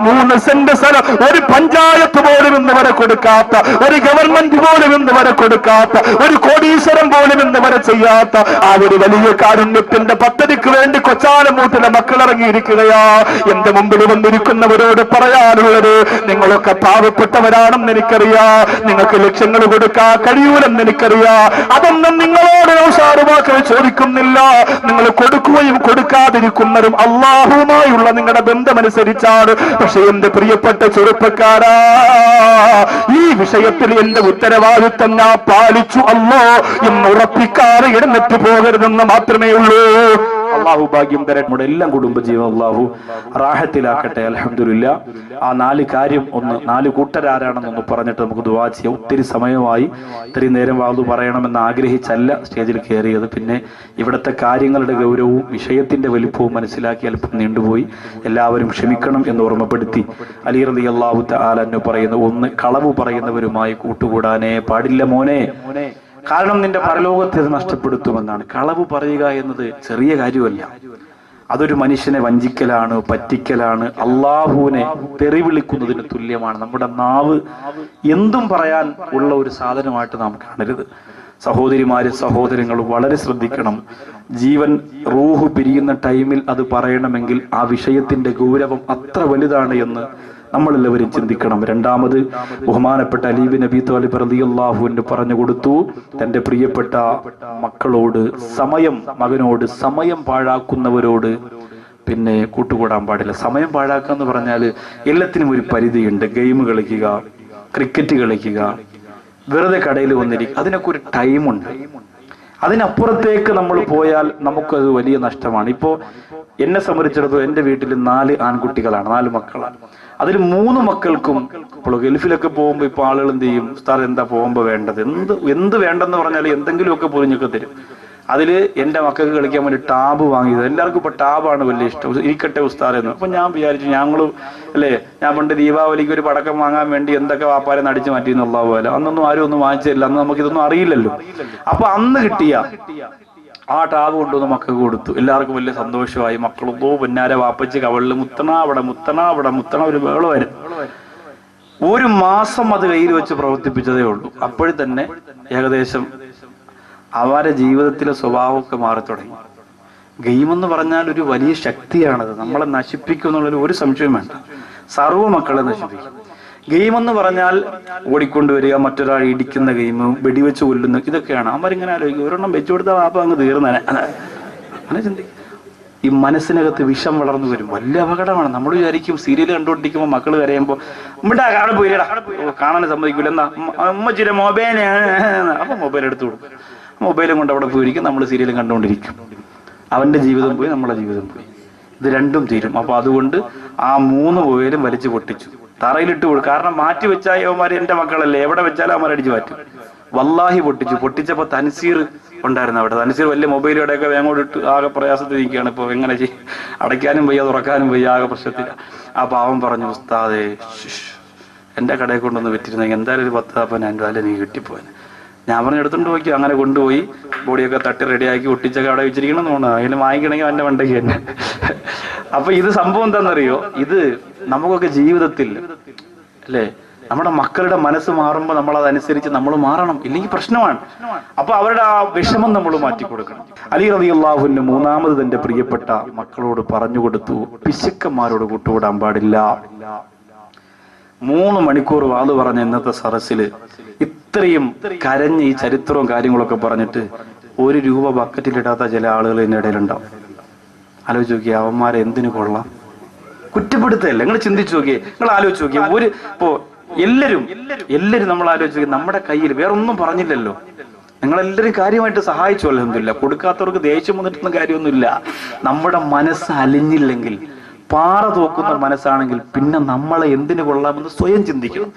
3 സെന്റ് സ്ഥലം ഒരു പഞ്ചായത്ത് പോലും ഇന്ന് വരെ കൊടുക്കാത്ത, ഒരു ഗവൺമെന്റ് പോലും ഇന്ന് വരെ കൊടുക്കാത്ത, ഒരു കോടീശ്വരം പോലും ഇന്ന് വരെ ചെയ്യാത്ത ആ ഒരു വലിയ കാരുണ്യത്തിന്റെ പദ്ധതിക്ക് വേണ്ടി കൊച്ചാലമൂട്ടിലെ മക്കൾ ഇറങ്ങിയിരിക്കുകയാ. എന്റെ മുമ്പിൽ വന്നിരിക്കുന്നവരോട് പറയാനുള്ളത്, നിങ്ങളൊക്കെ പാവപ്പെട്ടവരാണെന്ന് എനിക്കറിയാം, നിങ്ങൾക്ക് ലക്ഷങ്ങൾ കൊടുക്കാൻ കഴിയൂലെന്ന് എനിക്കറിയാം. അതൊന്നും നിങ്ങളോട് ഔഷാറുവാക്കൾ ചോദിക്കുന്നില്ല. നിങ്ങൾ കൊടുക്കുകയും കൊടുക്കാതിരിക്കുന്നതും അള്ളാഹുവുമായുള്ള നിങ്ങളുടെ ബന്ധമനുസരിച്ചാണ്. പക്ഷെ എന്റെ പ്രിയപ്പെട്ട ചെറുപ്പക്കാരാ, ഈ വിഷയത്തിൽ എന്റെ ഉത്തരവാദിത്വം ഞാൻ പാലിച്ചു അല്ലോ എന്ന് ഉറപ്പിക്കാതെ എഴുന്നേറ്റ് പോകരുതെന്ന് മാത്രമേ ഉള്ളൂ. അള്ളാഹു ഭാഗ്യം തരട്ടെ. നമ്മുടെ എല്ലാം കുടുംബജീവൻ അള്ളാഹു റാഹത്തിലാക്കട്ടെ. അൽഹംദുലില്ലാ. ആ 4 കാര്യം, 4 കൂട്ടരാരാണെന്നൊന്ന് പറഞ്ഞിട്ട് നമുക്ക് ദുആ ചെയ്യാം. ഒത്തിരി സമയമായി, ഇത്രയും നേരം വാതു പറയണമെന്ന് ആഗ്രഹിച്ചല്ല സ്റ്റേജിൽ കയറിയത്. പിന്നെ ഇവിടുത്തെ കാര്യങ്ങളുടെ ഗൗരവവും വിഷയത്തിന്റെ വലിപ്പവും മനസ്സിലാക്കി അല്പം നീണ്ടുപോയി. എല്ലാവരും ക്ഷമിക്കണം എന്ന് ഓർമ്മപ്പെടുത്തി അലി റളിയല്ലാഹു തആല അൻഹു പറയുന്നു, 1 കളവ് പറയുന്നവരുമായി കൂട്ടുകൂടാനേ പാടില്ല മോനെ, കാരണം നിന്റെ പരലോകത്തെ അത് നഷ്ടപ്പെടുത്തുമെന്നാണ്. കളവ് പറയുക എന്നത് ചെറിയ കാര്യമല്ല. അതൊരു മനുഷ്യനെ വഞ്ചിക്കലാണ്, പറ്റിക്കലാണ്, അള്ളാഹുവിനെ തെറി വിളിക്കുന്നതിന് തുല്യമാണ്. നമ്മുടെ നാവ് എന്തും പറയാൻ ഉള്ള ഒരു സാധനമായിട്ട് നാം കാണരുത്. സഹോദരിമാരും സഹോദരങ്ങളും വളരെ ശ്രദ്ധിക്കണം. ജീവൻ റൂഹ് പിരിയുന്ന ടൈമിൽ അത് പറയണമെങ്കിൽ ആ വിഷയത്തിന്റെ ഗൗരവം അത്ര വലുതാണ് എന്ന് നമ്മളെല്ലാവരും ചിന്തിക്കണം. രണ്ടാമത്, ബഹുമാനപ്പെട്ട അലി ബിൻ അബീ ത്വാലിബ് റളിയല്ലാഹു അൻഹു പറഞ്ഞു കൊടുത്തു, തന്റെ പ്രിയപ്പെട്ട മക്കളോട് മകനോട് സമയം പാഴാക്കുന്നവരോട് പിന്നെ കൂട്ടുകൂടാൻ പാടില്ല. സമയം പാഴാക്കുക എന്ന് പറഞ്ഞാൽ എല്ലാത്തിനും ഒരു പരിധിയുണ്ട്. ഗെയിം കളിക്കുക, ക്രിക്കറ്റ് കളിക്കുക, വെറുതെ കടയിൽ വന്നിരിക്കുക, അതിനൊക്കെ ഒരു ടൈമുണ്ട്. അതിനപ്പുറത്തേക്ക് നമ്മൾ പോയാൽ നമുക്കത് വലിയ നഷ്ടമാണ്. ഇപ്പോ എന്നെ സംബന്ധിച്ചിടത്തോളം എന്റെ വീട്ടിൽ 4 ആൺകുട്ടികളാണ്, 4 മക്കളാണ്. അതിൽ 3 മക്കൾക്കും ഇപ്പോൾ ഗൾഫിലൊക്കെ പോകുമ്പോൾ ഇപ്പൊ ആളുകൾ എന്ത് ചെയ്യും, ഉസ്താദ് എന്താ പോകുമ്പോൾ വേണ്ടത്, എന്ത് വേണ്ടെന്ന് പറഞ്ഞാൽ എന്തെങ്കിലുമൊക്കെ പൊതിഞ്ഞൊക്കെ തരും. അതില് എന്റെ മക്കൾക്ക് കളിക്കാൻ വേണ്ടി ടാബ് വാങ്ങിയത്. എല്ലാവർക്കും ഇപ്പൊ ടാബാണ് വലിയ ഇഷ്ടം. ഇരിക്കട്ടെ ഉസ്താദ് എന്ന്. അപ്പൊ ഞാൻ വിചാരിച്ചു, ഞങ്ങളും അല്ലേ, ഞാൻ പണ്ട് ദീപാവലിക്ക് ഒരു പടക്കം വാങ്ങാൻ വേണ്ടി എന്തൊക്കെ വാപ്പാരെ നടിച്ചു മാറ്റിയെന്നുള്ള പോലെ അന്നൊന്നും ആരും ഒന്നും വാങ്ങിച്ചില്ല. അന്ന് നമുക്കിതൊന്നും അറിയില്ലല്ലോ. അപ്പൊ അന്ന് കിട്ടിയ ആ ടാബ് കൊണ്ടുവന്ന് മക്കൾക്ക് കൊടുത്തു. എല്ലാവർക്കും വലിയ സന്തോഷമായി. മക്കളൊന്നോ പൊന്നാരെ വാപ്പച്ച് കവളിൽ മുത്തണ അവിടെ ഒരു ബഹളമായിരുന്നു. 1 മാസം അത് കയ്യിൽ വെച്ച് പ്രവർത്തിപ്പിച്ചതേ ഉള്ളൂ. അപ്പോഴും തന്നെ ഏകദേശം അവരുടെ ജീവിതത്തിലെ സ്വഭാവമൊക്കെ മാറി തുടങ്ങി. ഗെയിം എന്ന് പറഞ്ഞാൽ ഒരു വലിയ ശക്തിയാണത്. നമ്മളെ നശിപ്പിക്കും എന്നുള്ളൊരു ഒരു സംശയം വേണ്ട. സർവ്വ മക്കളെ നശിപ്പിക്കും. ഗെയിം എന്ന് പറഞ്ഞാൽ ഓടിക്കൊണ്ടുവരിക, മറ്റൊരാൾ ഇടിക്കുന്ന ഗെയിം, വെടിവെച്ച് കൊല്ലുന്ന, ഇതൊക്കെയാണ്. അവരിങ്ങനെ ആലോചിക്കും, ഒരെണ്ണം വെച്ചു കൊടുത്ത വാപ്പ അങ്ങ് തീർന്നേനെ. അങ്ങനെ ചിന്തിക്കും. ഈ മനസ്സിനകത്ത് വിഷം വളർന്നു വരും. വലിയ അപകടമാണ്. നമ്മൾ വിചാരിക്കും സീരിയൽ കണ്ടുകൊണ്ടിരിക്കുമ്പോൾ മക്കൾ കരയുമ്പോൾ ഇവിടെ അവിടെ പോയില്ലടാ, കാണാൻ സമ്മതിക്കില്ല, എന്നാ ഉമ്മച്ചിയുടെ മൊബൈലാണ്, അപ്പൊ മൊബൈൽ എടുത്തു കൊടുക്കും. മൊബൈലും കൊണ്ട് അവിടെ പോയിരിക്കും, നമ്മൾ സീരിയലും കണ്ടുകൊണ്ടിരിക്കും. അവന്റെ ജീവിതം പോയി, നമ്മളെ ജീവിതം പോയി. ഇത് രണ്ടും തീരും. അപ്പൊ അതുകൊണ്ട് ആ 3 മൊബൈലും വലിച്ചു പൊട്ടിച്ചു, തറയിലിട്ട് കൊടുക്കും. കാരണം മാറ്റി വെച്ചാൽ അവന്മാര് എന്റെ മക്കളല്ലേ, എവിടെ വെച്ചാലും അവന്മാർ അടിച്ചു മാറ്റും. വല്ലാഹി പൊട്ടിച്ചു. പൊട്ടിച്ചപ്പോ തൻസീർ ഉണ്ടായിരുന്നു അവിടെ. തൻസീർ വലിയ മൊബൈലുടെയൊക്കെ വേങ്ങോട്ട് ഇട്ട് ആകെ പ്രയാസത്തിൽ നിൽക്കുകയാണ്. ഇപ്പൊ എങ്ങനെ ചെയ്യും, അടയ്ക്കാനും വയ്യ, തുറക്കാനും വയ്യ, ആകെ പ്രശ്നത്തില്ല. അപ്പൊ അവൻ പറഞ്ഞു, ഉസ്താദേ എന്റെ കടയിൽ കൊണ്ടൊന്ന് വിറ്റിരുന്നെങ്കിൽ എന്തായാലും ഒരു 10,000 രൂപ നീ കിട്ടിപ്പോയി. ഞാൻ പറഞ്ഞു എടുത്തോണ്ട് പോയിക്കോ. അങ്ങനെ കൊണ്ടുപോയി ബോഡിയൊക്കെ തട്ടി റെഡിയാക്കി ഒട്ടിച്ചൊക്കെ അവിടെ വെച്ചിരിക്കണം എന്ന് തോന്നുന്നു. അതിന് വാങ്ങിക്കണമെങ്കിൽ അവന്റെ വണ്ടയ്ക്ക് തന്നെ. അപ്പൊ ഇത് സംഭവം എന്താണെന്നറിയോ, ഇത് നമുക്കൊക്കെ ജീവിതത്തിൽ അല്ലേ, നമ്മുടെ മക്കളുടെ മനസ്സ് മാറുമ്പോൾ നമ്മൾ അതനുസരിച്ച് നമ്മൾ മാറണം, ഇല്ലെങ്കിൽ പ്രശ്നമാണ്. അപ്പൊ അവരുടെ ആ വിഷമം നമ്മൾ മാറ്റി കൊടുക്കണം. അലി റളിയല്ലാഹു അൻഹു 3ാമത് തന്റെ പ്രിയപ്പെട്ട മക്കളോട് പറഞ്ഞു കൊടുത്തു, പിശുക്കന്മാരോട് കൂട്ടുകൂടാൻ പാടില്ല. 3 മണിക്കൂർ വാത് പറഞ്ഞ ഇന്നത്തെ സദസ്സില് ഇത്രയും കരഞ്ഞ് ഈ ചരിത്രവും കാര്യങ്ങളൊക്കെ പറഞ്ഞിട്ട് 1 രൂപ ബക്കറ്റിലിടാത്ത ചില ആളുകൾ ഇതിന്റെ ഇടയിലുണ്ടാവും. ആലോചിച്ച് നോക്കിയേ, അവന്മാരെ എന്തിനു കൊള്ളാം? കുറ്റപ്പെടുത്തല്ല. നിങ്ങൾ ചിന്തിച്ചു നോക്കിയേ, നിങ്ങൾ ആലോചിച്ച് നോക്കിയേ. ഇപ്പോ എല്ലാരും നമ്മൾ ആലോചിച്ച് നോക്കി, നമ്മുടെ കയ്യിൽ വേറെ ഒന്നും പറഞ്ഞില്ലല്ലോ. നിങ്ങളെല്ലാവരും കാര്യമായിട്ട് സഹായിച്ചു, അൽഹംദുലില്ലാ. കൊടുക്കാത്തവർക്ക് ദേഷ്യം വന്നിട്ടൊന്നും കാര്യമൊന്നുമില്ല. നമ്മുടെ മനസ്സ് അലിഞ്ഞില്ലെങ്കിൽ, പാറ തോക്കുന്ന മനസ്സാണെങ്കിൽ പിന്നെ നമ്മളെ എന്തിനു കൊള്ളാമെന്ന് സ്വയം ചിന്തിക്കണം.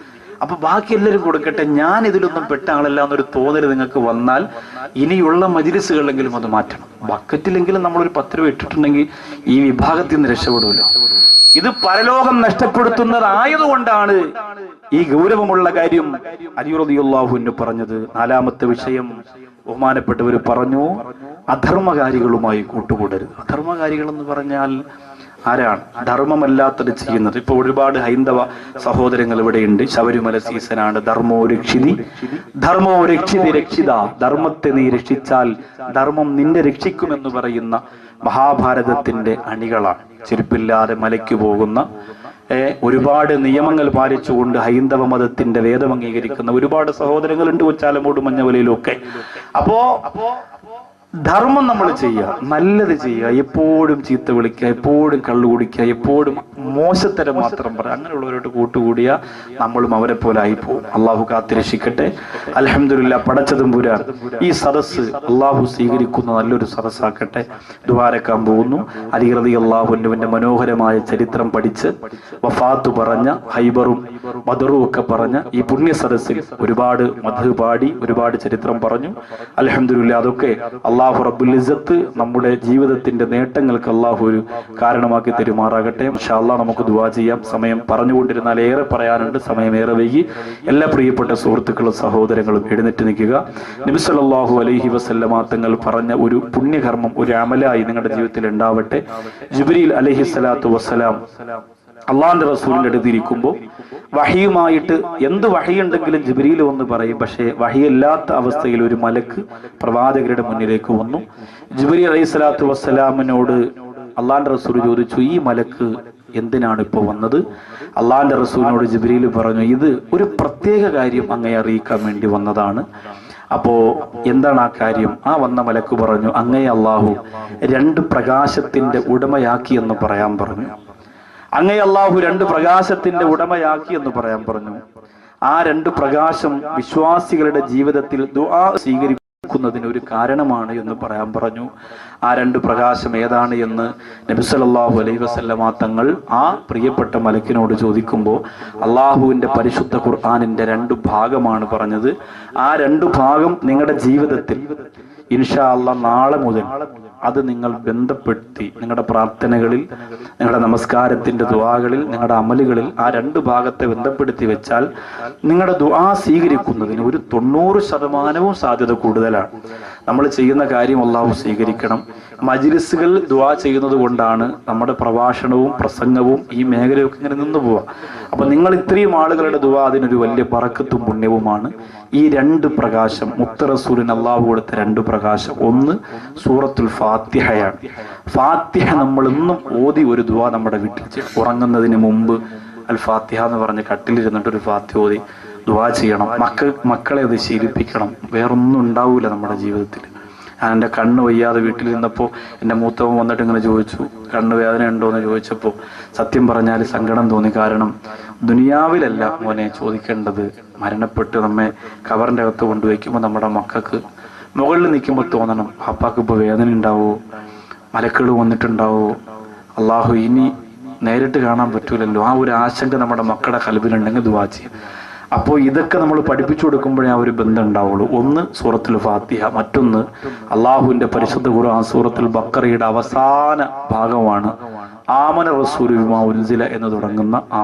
അപ്പൊ ബാക്കി എല്ലാവരും കൊടുക്കട്ടെ, ഞാൻ ഇതിലൊന്നും പെട്ട ആളല്ല എന്നൊരു തോന്നൽ നിങ്ങൾക്ക് വന്നാൽ ഇനിയുള്ള മജ്‌ലിസുകളിലെങ്കിലും അത് മാറ്റണം. ബക്കറ്റിലെങ്കിലും നമ്മളൊരു 10 രൂപ ഇട്ടിട്ടുണ്ടെങ്കിൽ ഈ വിഭാഗത്തിൽ നിന്ന് രക്ഷപ്പെടുമല്ലോ. ഇത് പരലോകം നഷ്ടപ്പെടുത്തുന്നതായതുകൊണ്ടാണ് ഈ ഗൗരവമുള്ള കാര്യം അലി റളിയല്ലാഹു അൻഹു പറഞ്ഞത്. 4ാമത്തെ വിഷയം, ബഹുമാനപ്പെട്ടവർ പറഞ്ഞു, അധർമ്മകാരികളുമായി കൂട്ടുകൂടരുത്. അധർമ്മകാരികൾ എന്ന് പറഞ്ഞാൽ ആരാണ്? ധർമ്മമല്ലാത്തത് ചെയ്യുന്നത്. ഇപ്പൊ ഒരുപാട് ഹൈന്ദവ സഹോദരങ്ങൾ ഇവിടെയുണ്ട്. ശബരിമല സീസണാണ്. ധർമ്മോ രക്ഷിതി, ധർമ്മോ രക്ഷിതി രക്ഷിത. ധർമ്മത്തെ നീ രക്ഷിച്ചാൽ ധർമ്മം നിന്നെ രക്ഷിക്കുമെന്ന് പറയുന്ന മഹാഭാരതത്തിന്റെ അണികളാണ്. ചെരുപ്പില്ലാതെ മലയ്ക്ക് പോകുന്ന, ഒരുപാട് നിയമങ്ങൾ പാലിച്ചുകൊണ്ട് ഹൈന്ദവ മതത്തിന്റെ വേദം അംഗീകരിക്കുന്ന ഒരുപാട് സഹോദരങ്ങളുണ്ട് കൊച്ചാലമൂട് മഞ്ഞവലയിലും ഒക്കെ. അപ്പോ ധർമ്മം നമ്മൾ ചെയ്യുക, നല്ലത് ചെയ്യുക, എപ്പോഴും ചീത്ത വിളിക്കുക, എപ്പോഴും കള്ളു കുടിക്കുക, എപ്പോഴും മോശത്തരം മാത്രം പറയുക, അങ്ങനെയുള്ളവരോട് കൂട്ടുകൂടിയ നമ്മളും അവരെ പോലെ ആയിപ്പോവും. അള്ളാഹു കാത്തിരക്ഷിക്കട്ടെ. അൽഹംദുലില്ലാ, പടച്ചതുമ്പുരാൻ ഈ സദസ്സ് അള്ളാഹു സ്വീകരിക്കുന്ന നല്ലൊരു സദസ്സാക്കട്ടെ. ദുആരക്കാൻ പോകുന്നു. അലി റളിയല്ലാഹു അൻഹുവിന്റെ മനോഹരമായ ചരിത്രം പഠിച്ച് വഫാത്ത് പറഞ്ഞ, ഹൈബറും ബദറും ഒക്കെ പറഞ്ഞ ഈ പുണ്യ സദസ്സിൽ ഒരുപാട് മദ്ഹ് പാടി, ഒരുപാട് ചരിത്രം പറഞ്ഞു. അൽഹംദുലില്ലാ, അതൊക്കെ അള്ളാഹു റബ്ബുൽ ഇസ്സത്ത് നമ്മുടെ ജീവിതത്തിന്റെ നേട്ടങ്ങൾക്ക് അള്ളാഹു ഒരു കാരണമാക്കി തരുമാറാകട്ടെ. ഇൻഷാ അല്ലാഹ് നമുക്ക് ദുആ ചെയ്യാം. സമയം പറഞ്ഞുകൊണ്ടിരുന്നാൽ ഏറെ പറയാനുണ്ട്, സമയം ഏറെ വൈകി. എല്ലാ പ്രിയപ്പെട്ട സുഹൃത്തുക്കളും സഹോദരങ്ങളും എഴുന്നേറ്റ് നിൽക്കുക. നബി സല്ലല്ലാഹു അലൈഹി വസല്ലമ തങ്ങൾ പറഞ്ഞ ഒരു പുണ്യകർമ്മം, ഒരു അമലായി നിങ്ങളുടെ ജീവിതത്തിൽ ഉണ്ടാവട്ടെ. ജിബ്രീൽ അലൈഹിസ്സലാത്തു വസ്സലാം അള്ളാന്റെ റസൂലിന്റെ അടുത്തിരിക്കുമ്പോൾ വഹിയുമായിട്ട് എന്ത് വഹിയുണ്ടെങ്കിലും ജിബ്രീൽ വന്ന് പറയും. പക്ഷേ വഹിയല്ലാത്ത അവസ്ഥയിൽ ഒരു മലക്ക് പ്രവാചകരുടെ മുന്നിലേക്ക് വന്നു. ജിബ്രീൽ അലൈഹിസ്സലാത്തു വസ്സലാമിനോട് അള്ളാന്റെ റസൂൽ ചോദിച്ചു, ഈ മലക്ക് എന്തിനാണ് ഇപ്പോൾ വന്നത്? അള്ളാന്റെ റസൂലിനോട് ജിബ്രീൽ പറഞ്ഞു, ഇത് ഒരു പ്രത്യേക കാര്യം അങ്ങയെ അറിയിക്കാൻ വേണ്ടി വന്നതാണ്. അപ്പോ എന്താണ് ആ കാര്യം? ആ വന്ന മലക്ക് പറഞ്ഞു, അങ്ങയെ അള്ളാഹു 2 പ്രകാശത്തിന്റെ ഉടമയാക്കി എന്ന് പറയാൻ പറഞ്ഞു. അങ്ങയെ അള്ളാഹു 2 പ്രകാശത്തിന്റെ ഉടമയാക്കി എന്ന് പറയാൻ പറഞ്ഞു. ആ 2 പ്രകാശം വിശ്വാസികളുടെ ജീവിതത്തിൽ ദുആ സ്വീകരിക്കുന്നതിന് ഒരു കാരണമാണ് എന്ന് പറയാൻ പറഞ്ഞു. ആ 2 പ്രകാശം ഏതാണ് എന്ന് നബി സല്ലല്ലാഹു അലൈഹി വസല്ലമ തങ്ങൾ ആ പ്രിയപ്പെട്ട മലക്കിനോട് ചോദിക്കുമ്പോൾ അള്ളാഹുവിന്റെ പരിശുദ്ധ ഖുർആനിന്റെ 2 ഭാഗമാണ് പറഞ്ഞത്. ആ 2 ഭാഗം നിങ്ങളുടെ ജീവിതത്തിൽ ഇൻഷാ അല്ലാഹ് നാളെ മുതൽ അത് നിങ്ങൾ ബന്ധപ്പെടുത്തി നിങ്ങളുടെ പ്രാർത്ഥനകളിൽ, നിങ്ങളുടെ നമസ്കാരത്തിന്റെ ദുആകളിൽ, നിങ്ങളുടെ അമലുകളിൽ ആ 2 ഭാഗത്തെ ബന്ധപ്പെടുത്തി വെച്ചാൽ നിങ്ങളുടെ ദുആ സ്വീകരിക്കുന്നതിന് ഒരു 90% സാധ്യത കൂടുതലാണ്. നമ്മൾ ചെയ്യുന്ന കാര്യം അല്ലാഹു സ്വീകരിക്കണം. മജ്ലിസുകൾ ദുആ ചെയ്യുന്നത് കൊണ്ടാണ് നമ്മുടെ പ്രഭാഷണവും പ്രസംഗവും ഈ മേഖലയൊക്കെ ഇങ്ങനെ നിന്ന് പോവുക. അപ്പൊ നിങ്ങൾ ഇത്രയും ആളുകളുടെ ദുആ അതിനൊരു വലിയ ബറക്കത്തും പുണ്യവുമാണ്. ഈ 2 പ്രകാശം മുത്ത് റസൂലിന് അല്ലാഹു കൊടുത്ത 2 പ്രകാശം, ഒന്ന് സൂറത്തുൽ ഫാത്തിഹയാണ്. ഫാത്തിഹ നമ്മൾ ഇന്നും ഓതി ഒരു ദുആ നമ്മുടെ വീട്ടിൽ ഉറങ്ങുന്നതിന് മുമ്പ് അൽ ഫാത്തിഹ എന്ന് പറഞ്ഞ് കട്ടിലിരുന്നിട്ട് ഒരു ഫാത്തിഹ ഓതി ദുആ ചെയ്യണം. മക്കളെ അത് ശീലിപ്പിക്കണം. വേറൊന്നും ഉണ്ടാവൂല നമ്മുടെ ജീവിതത്തിൽ. ഞാൻ എൻ്റെ കണ്ണ് വയ്യാതെ വീട്ടിലിരുന്നപ്പോൾ എൻ്റെ മൂത്തവൻ വന്നിട്ട് ഇങ്ങനെ ചോദിച്ചു, കണ്ണ് വേദന ഉണ്ടോ എന്ന് ചോദിച്ചപ്പോൾ സത്യം പറഞ്ഞാൽ സങ്കടം തോന്നി. കാരണം ദുനിയാവിലല്ല മോനെ ചോദിക്കേണ്ടത്, മരണപ്പെട്ട് നമ്മെ കവറിൻ്റെ അകത്ത് കൊണ്ടുവയ്ക്കുമ്പോൾ നമ്മുടെ മക്കൾക്ക് മുകളിൽ നിൽക്കുമ്പോൾ തോന്നണം, പാപ്പാക്ക് ഇപ്പോൾ വേദന ഉണ്ടാവോ, മലക്കൾ വന്നിട്ടുണ്ടാവോ, അള്ളാഹു ഇനി നേരിട്ട് കാണാൻ പറ്റൂലല്ലോ. ആ ഒരു ആശങ്ക നമ്മുടെ മക്കളുടെ കൽബിലുണ്ടെങ്കിൽ ദുആ ചെയ്യും. അപ്പോൾ ഇതൊക്കെ നമ്മൾ പഠിപ്പിച്ചു കൊടുക്കുമ്പോഴേ ആ ഒരു ബന്ധം ഉണ്ടാവുള്ളൂ. ഒന്ന് സൂറത്തുൽ ഫാത്തിഹ, മറ്റൊന്ന് അള്ളാഹുവിന്റെ പരിശുദ്ധ ഖുർആൻ സൂറത്തുൽ ബഖറയുടെ അവസാന ഭാഗമാണ് ആമന റസൂലു ബിമാ ഉൻസില എന്ന് തുടങ്ങുന്ന ആ